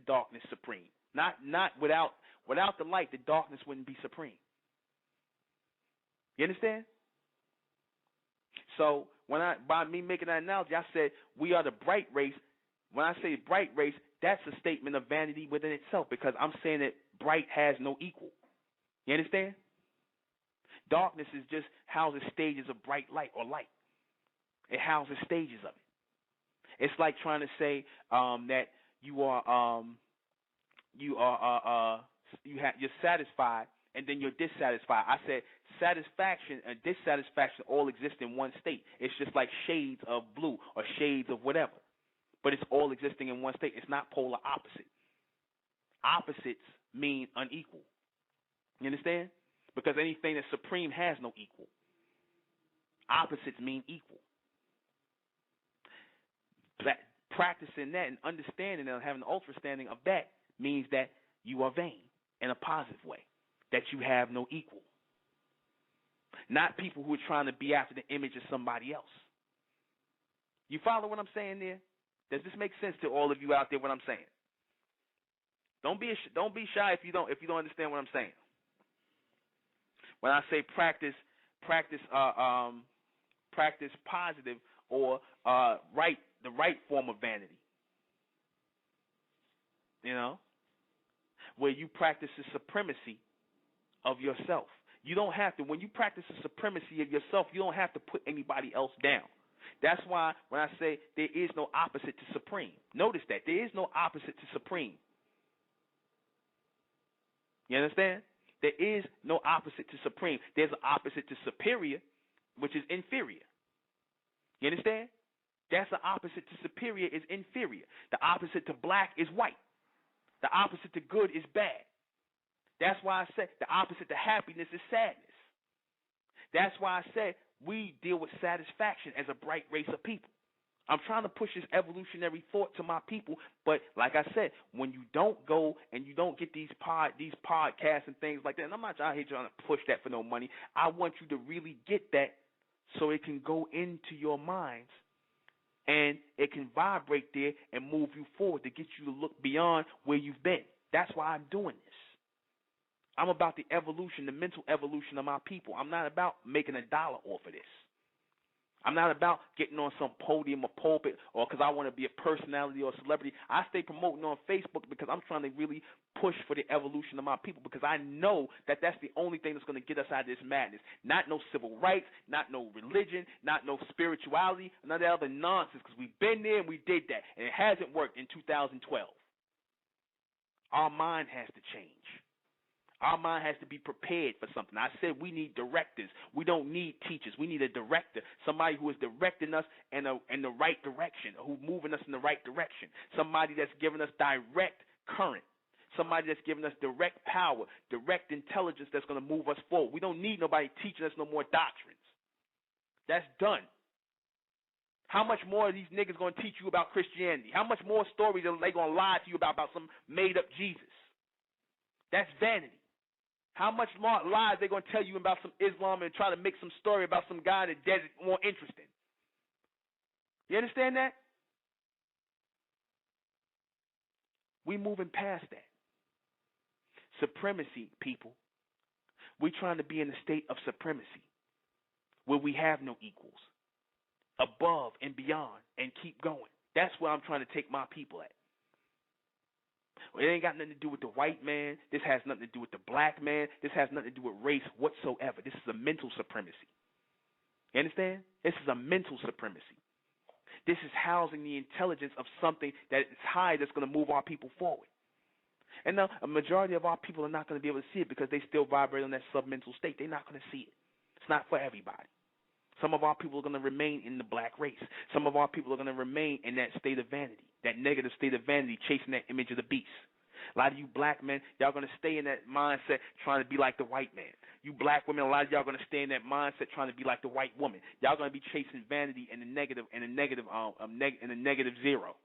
Speaker 1: darkness supreme. Not without the light, the darkness wouldn't be supreme. You understand? So by me making that analogy, I said we are the bright race. When I say bright race, that's a statement of vanity within itself because I'm saying that bright has no equal. You understand? Darkness is just houses stages of bright light or light. It houses stages of it. It's like trying to say that you're satisfied and then you're dissatisfied. I said satisfaction and dissatisfaction all exist in one state. It's just like shades of blue or shades of whatever. But it's all existing in one state. It's not polar opposite. Opposites mean unequal. You understand? Because anything that's supreme has no equal. Opposites mean equal. Practicing that and understanding and having an understanding of that means that you are vain in a positive way, that you have no equal. Not people who are trying to be after the image of somebody else. You follow what I'm saying there? Does this make sense to all of you out there? What I'm saying? Don't be shy if you don't understand what I'm saying. When I say practice positive or the right form of vanity, you know, where you practice the supremacy of yourself. You don't have to. When you practice the supremacy of yourself, you don't have to put anybody else down. That's why when I say there is no opposite to supreme, notice that there is no opposite to supreme. You understand? There is no opposite to supreme. There's an opposite to superior, which is inferior. You understand? That's the opposite to superior is inferior. The opposite to black is white. The opposite to good is bad. That's why I said the opposite to happiness is sadness. That's why I said we deal with satisfaction as a bright race of people. I'm trying to push this evolutionary thought to my people, but like I said, when you don't go and you don't get these podcasts and things like that, and I'm not out here trying to push that for no money. I want you to really get that so it can go into your minds and it can vibrate there and move you forward to get you to look beyond where you've been. That's why I'm doing this. I'm about the evolution, the mental evolution of my people. I'm not about making a dollar off of this. I'm not about getting on some podium or pulpit or because I want to be a personality or a celebrity. I stay promoting on Facebook because I'm trying to really push for the evolution of my people because I know that that's the only thing that's going to get us out of this madness. Not no civil rights, not no religion, not no spirituality, none of that other nonsense because we've been there and we did that. And it hasn't worked in 2012. Our mind has to change. Our mind has to be prepared for something. I said we need directors. We don't need teachers. We need a director, somebody who is directing us in the right direction, who's moving us in the right direction, somebody that's giving us direct current, somebody that's giving us direct power, direct intelligence that's going to move us forward. We don't need nobody teaching us no more doctrines. That's done. How much more are these niggas going to teach you about Christianity? How much more stories are they going to lie to you about some made-up Jesus? That's vanity. How much more lies they going to tell you about some Islam and try to make some story about some guy in the desert more interesting? You understand that? We moving past that. Supremacy, people. We trying to be in a state of supremacy where we have no equals, above and beyond, and keep going. That's where I'm trying to take my people at. Well, it ain't got nothing to do with the white man. This has nothing to do with the black man. This has nothing to do with race whatsoever. This is a mental supremacy. You understand? This is a mental supremacy. This is housing the intelligence of something that is high that's going to move our people forward. And now a majority of our people are not going to be able to see it because they still vibrate on that submental state. They're not going to see it. It's not for everybody. Some of our people are going to remain in the black race. Some of our people are going to remain in that state of vanity, that negative state of vanity, chasing that image of the beast. A lot of you black men, y'all going to stay in that mindset trying to be like the white man. You black women, a lot of y'all going to stay in that mindset trying to be like the white woman. Y'all going to be chasing vanity in the negative zero.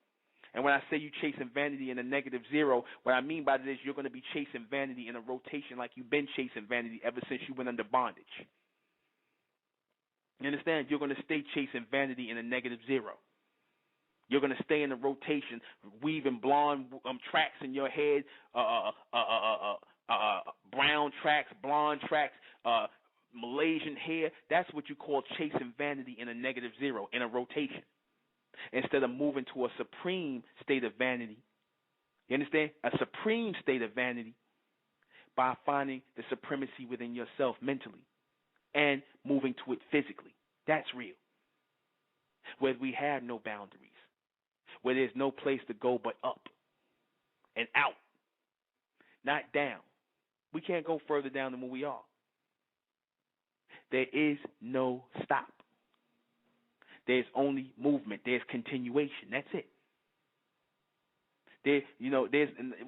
Speaker 1: And when I say you chasing vanity in a negative zero, what I mean by that is you're going to be chasing vanity in a rotation like you've been chasing vanity ever since you went under bondage. You understand? You're going to stay chasing vanity in a negative zero. You're going to stay in the rotation, weaving blonde tracks in your head, brown tracks, blonde tracks, Malaysian hair. That's what you call chasing vanity in a negative zero, in a rotation. Instead of moving to a supreme state of vanity. You understand? A supreme state of vanity by finding the supremacy within yourself mentally and moving to it physically. That's real. Where we have no boundaries. Where there's no place to go but up and out, not down. We can't go further down than where we are. There is no stop. There's only movement. There's continuation. That's it.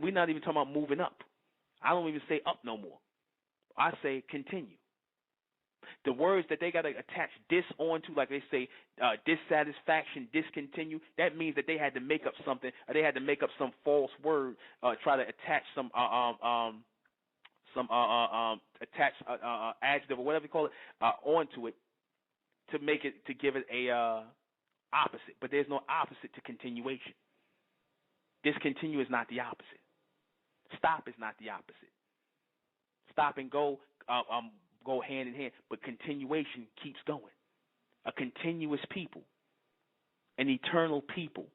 Speaker 1: We're not even talking about moving up. I don't even say up no more. I say continue. The words that they got to attach this onto, like they say, dissatisfaction, discontinue, that means that they had to make up something, or they had to make up some false word, try to attach some adjective or whatever you call it onto it to make it, to give it a opposite. But there's no opposite to continuation. Discontinue is not the opposite. Stop is not the opposite. Stop and go go hand in hand, but continuation keeps going. A continuous people, an eternal people,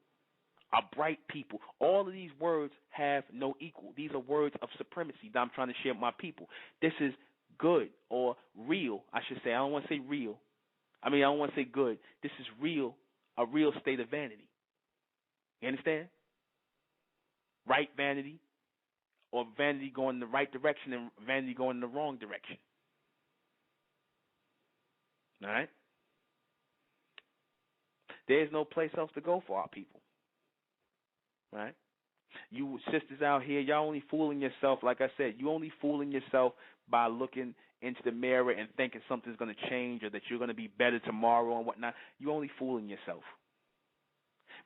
Speaker 1: a bright people. All of these words have no equal. These are words of supremacy that I'm trying to share with my people. This is good or real, I should say. I don't want to say real. I don't want to say good. This is real, a real state of vanity. You understand? Right vanity, or vanity going in the right direction and vanity going in the wrong direction. All right? There's no place else to go for our people. Right? You sisters out here, y'all only fooling yourself. Like I said, you only fooling yourself by looking into the mirror and thinking something's going to change or that you're going to be better tomorrow and whatnot. You only fooling yourself.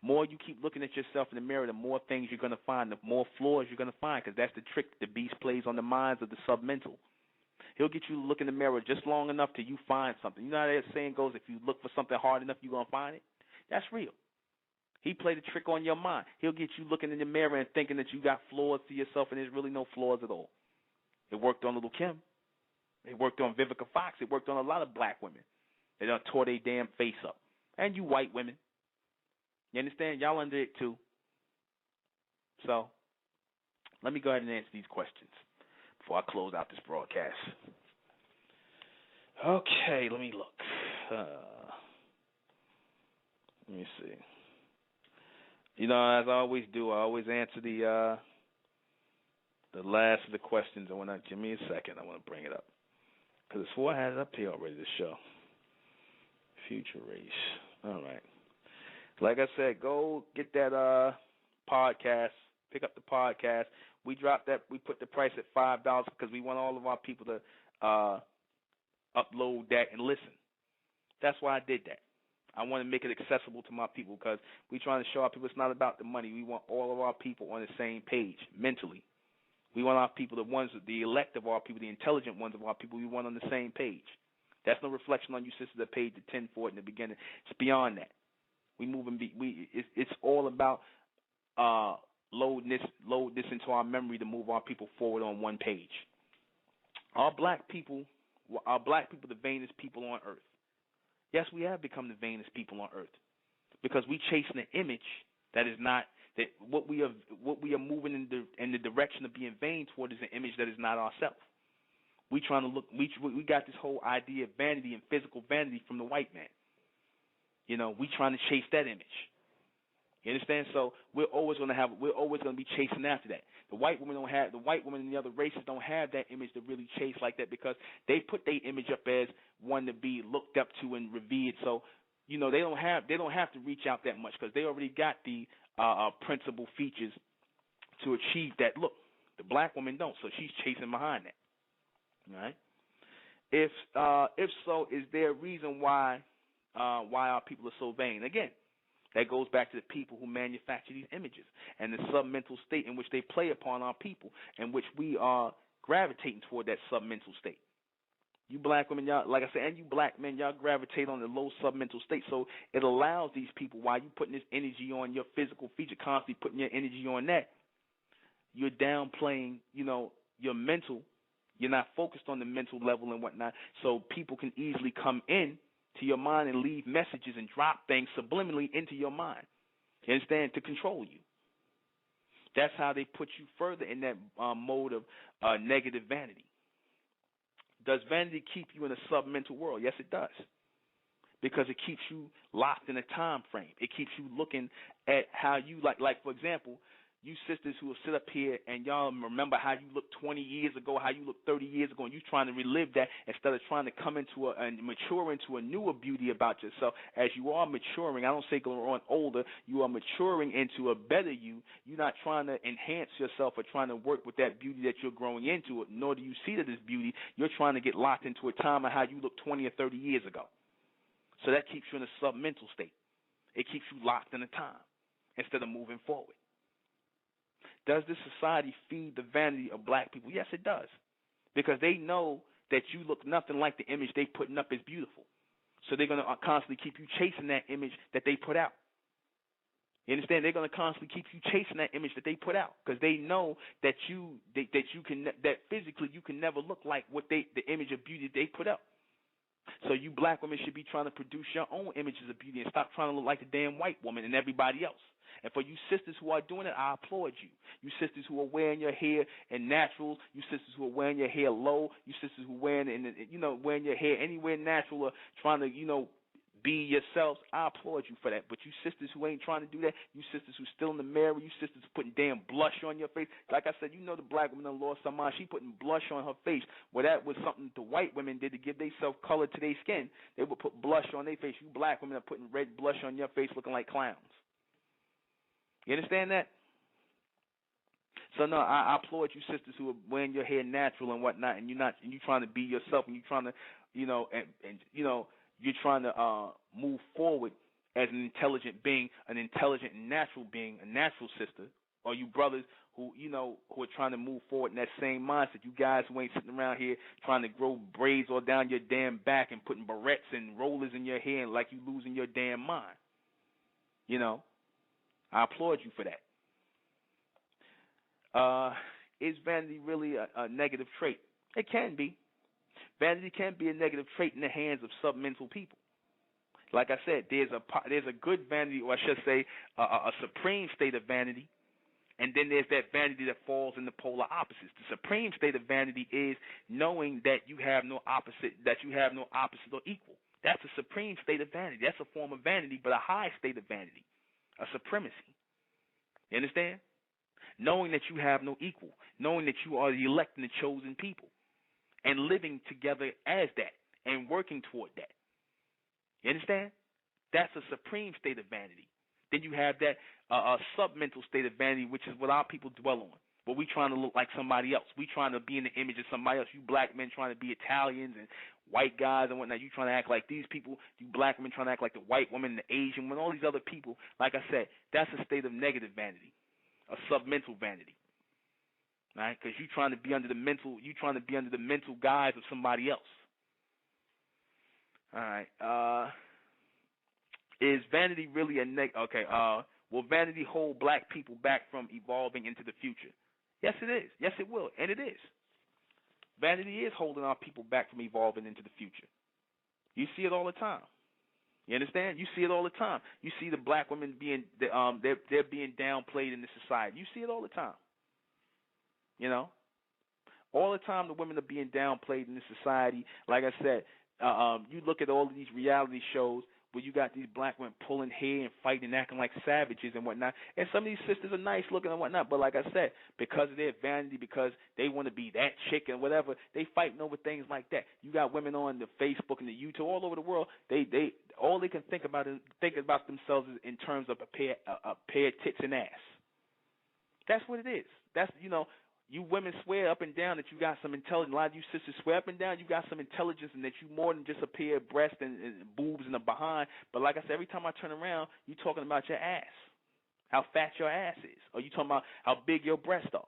Speaker 1: More you keep looking at yourself in the mirror, the more things you're going to find, the more flaws you're going to find, because that's the trick the beast plays on the minds of the submental. He'll get you to look in the mirror just long enough till you find something. You know how that saying goes, if you look for something hard enough, you're going to find it? That's real. He played a trick on your mind. He'll get you looking in the mirror and thinking that you got flaws to yourself, and there's really no flaws at all. It worked on Little Kim. It worked on Vivica Fox. It worked on a lot of black women. They done tore their damn face up. And you white women. You understand? Y'all under it too. So, let me go ahead and answer these questions before I close out this broadcast. Okay, let me look. Let me see. You know, as I always do, I always answer the last of the questions. And give me a second, I want to bring it up. Because before I had it up here already, the show. Future race. All right. Like I said, go get that podcast. Pick up the podcast. We dropped that. We put the price at $5 because we want all of our people to upload that and listen. That's why I did that. I want to make it accessible to my people because we're trying to show our people it's not about the money. We want all of our people on the same page mentally. We want our people, the elect of our people, the intelligent ones of our people, we want on the same page. That's no reflection on you sisters that paid the 10 for it in the beginning. It's beyond that. It's all about load this into our memory to move our people forward on one page. Our black people, the vainest people on earth. Yes, we have become the vainest people on earth because we chasing an image that is not that what we are moving in the direction of being vain toward is an image that is not ourselves. We trying to look. We got this whole idea of vanity and physical vanity from the white man. You know, we trying to chase that image. You understand? So we're always going to be chasing after that. The white women and the other races don't have that image to really chase like that because they put their image up as one to be looked up to and revered. So, you know, they don't have to reach out that much because they already got the principal features to achieve that look. The black woman don't, so she's chasing behind that. All right. If so, is there a reason why our people are so vain? Again, that goes back to the people who manufacture these images and the submental state in which they play upon our people, in which we are gravitating toward that submental state. You black women, y'all, like I said, and you black men, y'all gravitate on the low submental state. So it allows these people, while you putting this energy on your physical feature, constantly putting your energy on that, you're downplaying, you know, your mental. You're not focused on the mental level and whatnot. So people can easily come in to your mind and leave messages and drop things subliminally into your mind. You understand? To control you. That's how they put you further in that mode of negative vanity. Does vanity keep you in a submental world? Yes, it does. Because it keeps you locked in a time frame. It keeps you looking at how you, like for example, you sisters who will sit up here and y'all remember how you looked 20 years ago, how you looked 30 years ago, and you trying to relive that instead of trying to come into and mature into a newer beauty about yourself. As you are maturing, I don't say going on older, you are maturing into a better you. You're not trying to enhance yourself or trying to work with that beauty that you're growing into, nor do you see that as beauty. You're trying to get locked into a time of how you looked 20 or 30 years ago. So that keeps you in a submental state. It keeps you locked in a time instead of moving forward. Does this society feed the vanity of black people? Yes, it does. Because they know that you look nothing like the image they putting up as beautiful. So they're going to constantly keep you chasing that image that they put out. You understand? They're going to constantly keep you chasing that image that they put out because they know that that physically you can never look like the image of beauty they put up. So you black women should be trying to produce your own images of beauty and stop trying to look like the damn white woman and everybody else. And for you sisters who are doing it, I applaud you. You sisters who are wearing your hair in naturals, you sisters who are wearing your hair low, you sisters who are wearing your hair anywhere natural or trying to, be yourselves, I applaud you for that. But you sisters who ain't trying to do that, you sisters who still in the mirror, you sisters putting damn blush on your face. Like I said, the black woman done lost her mind. She putting blush on her face. Well, that was something the white women did to give themselves color to their skin. They would put blush on their face. You black women are putting red blush on your face looking like clowns. You understand that? So no, I applaud you sisters who are wearing your hair natural and whatnot, and you trying to be yourself, and you trying to, you're trying to move forward as an intelligent being, an intelligent and natural being, a natural sister, or you brothers who are trying to move forward in that same mindset. You guys who ain't sitting around here trying to grow braids all down your damn back and putting barrettes and rollers in your hair like you losing your damn mind. I applaud you for that. Is vanity really a negative trait? It can be. Vanity can be a negative trait in the hands of submental people. Like I said, there's a good vanity, or I should say a supreme state of vanity, and then there's that vanity that falls in the polar opposites. The supreme state of vanity is knowing that you have no opposite or equal. That's a supreme state of vanity. That's a form of vanity, but a high state of vanity, a supremacy. You understand? Knowing that you have no equal, knowing that you are the elect and the chosen people, and living together as that and working toward that. You understand? That's a supreme state of vanity. Then you have that submental state of vanity, which is what our people dwell on. But we trying to look like somebody else. We trying to be in the image of somebody else. You black men trying to be Italians and white guys and whatnot. You trying to act like these people. You black men trying to act like the white woman, the Asian woman, all these other people. Like I said, that's a state of negative vanity, a submental vanity. Right? Because you trying to be under the mental guise of somebody else. All right. Is vanity really a okay? Will vanity hold black people back from evolving into the future? Yes, it is. Yes, it will, and it is. Vanity is holding our people back from evolving into the future. You see it all the time. You understand? You see it all the time. You see the black women being they're being downplayed in this society. You see it all the time. You know, all the time the women are being downplayed in this society. Like I said, you look at all of these reality shows where you got these black women pulling hair and fighting and acting like savages and whatnot. And some of these sisters are nice looking and whatnot, but like I said, because of their vanity, because they want to be that chick and whatever, they fighting over things like that. You got women on the Facebook and the YouTube all over the world. They all they can think about is think about themselves in terms of a pair of tits and ass. That's what it is. That's, you know, you women swear up and down that you got some intelligence. A lot of you sisters swear up and down you got some intelligence and that you more than just a pair of breasts and boobs and a behind. But like I said, every time I turn around, you talking about your ass, how fat your ass is, or you talking about how big your breasts are,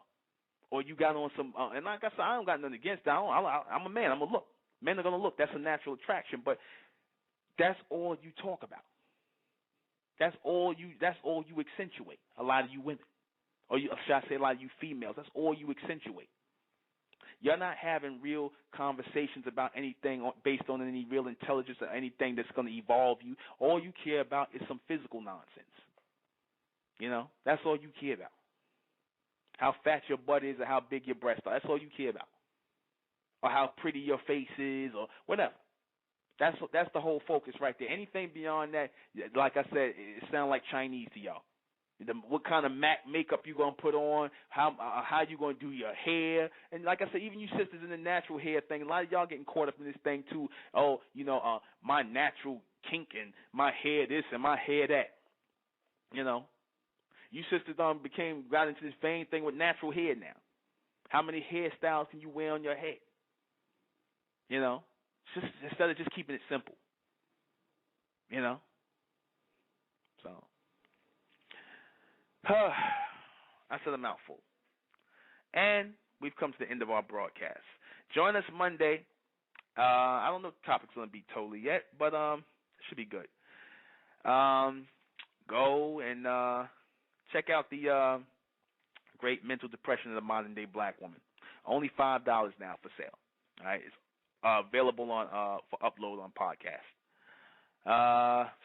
Speaker 1: or you got on some. And like I said, I don't got nothing against that. I'm a man. I'm gonna look. Men are gonna look. That's a natural attraction. But that's all you talk about. That's all you accentuate. A lot of you women. Or should I say a lot of you females, that's all you accentuate. You're not having real conversations about anything based on any real intelligence or anything that's going to evolve you. All you care about is some physical nonsense. You know, that's all you care about. How fat your butt is or how big your breasts are. That's all you care about. Or how pretty your face is or whatever. That's the whole focus right there. Anything beyond that, like I said, it sounds like Chinese to y'all. What kind of makeup you gonna put on? How you gonna do your hair? And like I said, even you sisters in the natural hair thing, a lot of y'all getting caught up in this thing too. Oh, you know, my natural kink and my hair this and my hair that. You know, you sisters got into this vain thing with natural hair now. How many hairstyles can you wear on your head? You know, just instead of just keeping it simple. You know, so. I said a mouthful. And we've come to the end of our broadcast. Join us Monday. I don't know if the topic's going to be totally yet, but it should be good. Go and check out the Great Mental Depression of the Modern Day Black Woman. Only $5 now for sale. All right, it's available on for upload on podcast.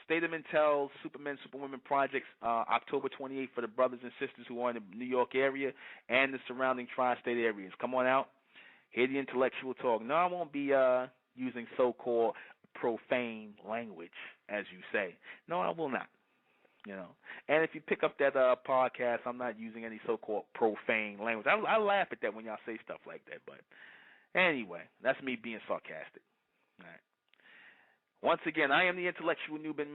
Speaker 1: State of Intel, Supermen, Superwomen projects, October 28th for the brothers and sisters who are in the New York area and the surrounding tri-state areas. Come on out, hear the intellectual talk. No, I won't be using so-called profane language, as you say. No, I will not. You know, and if you pick up that podcast, I'm not using any so-called profane language. I laugh at that when y'all say stuff like that, but anyway, that's me being sarcastic. All right. Once again, I am the intellectual Nuben.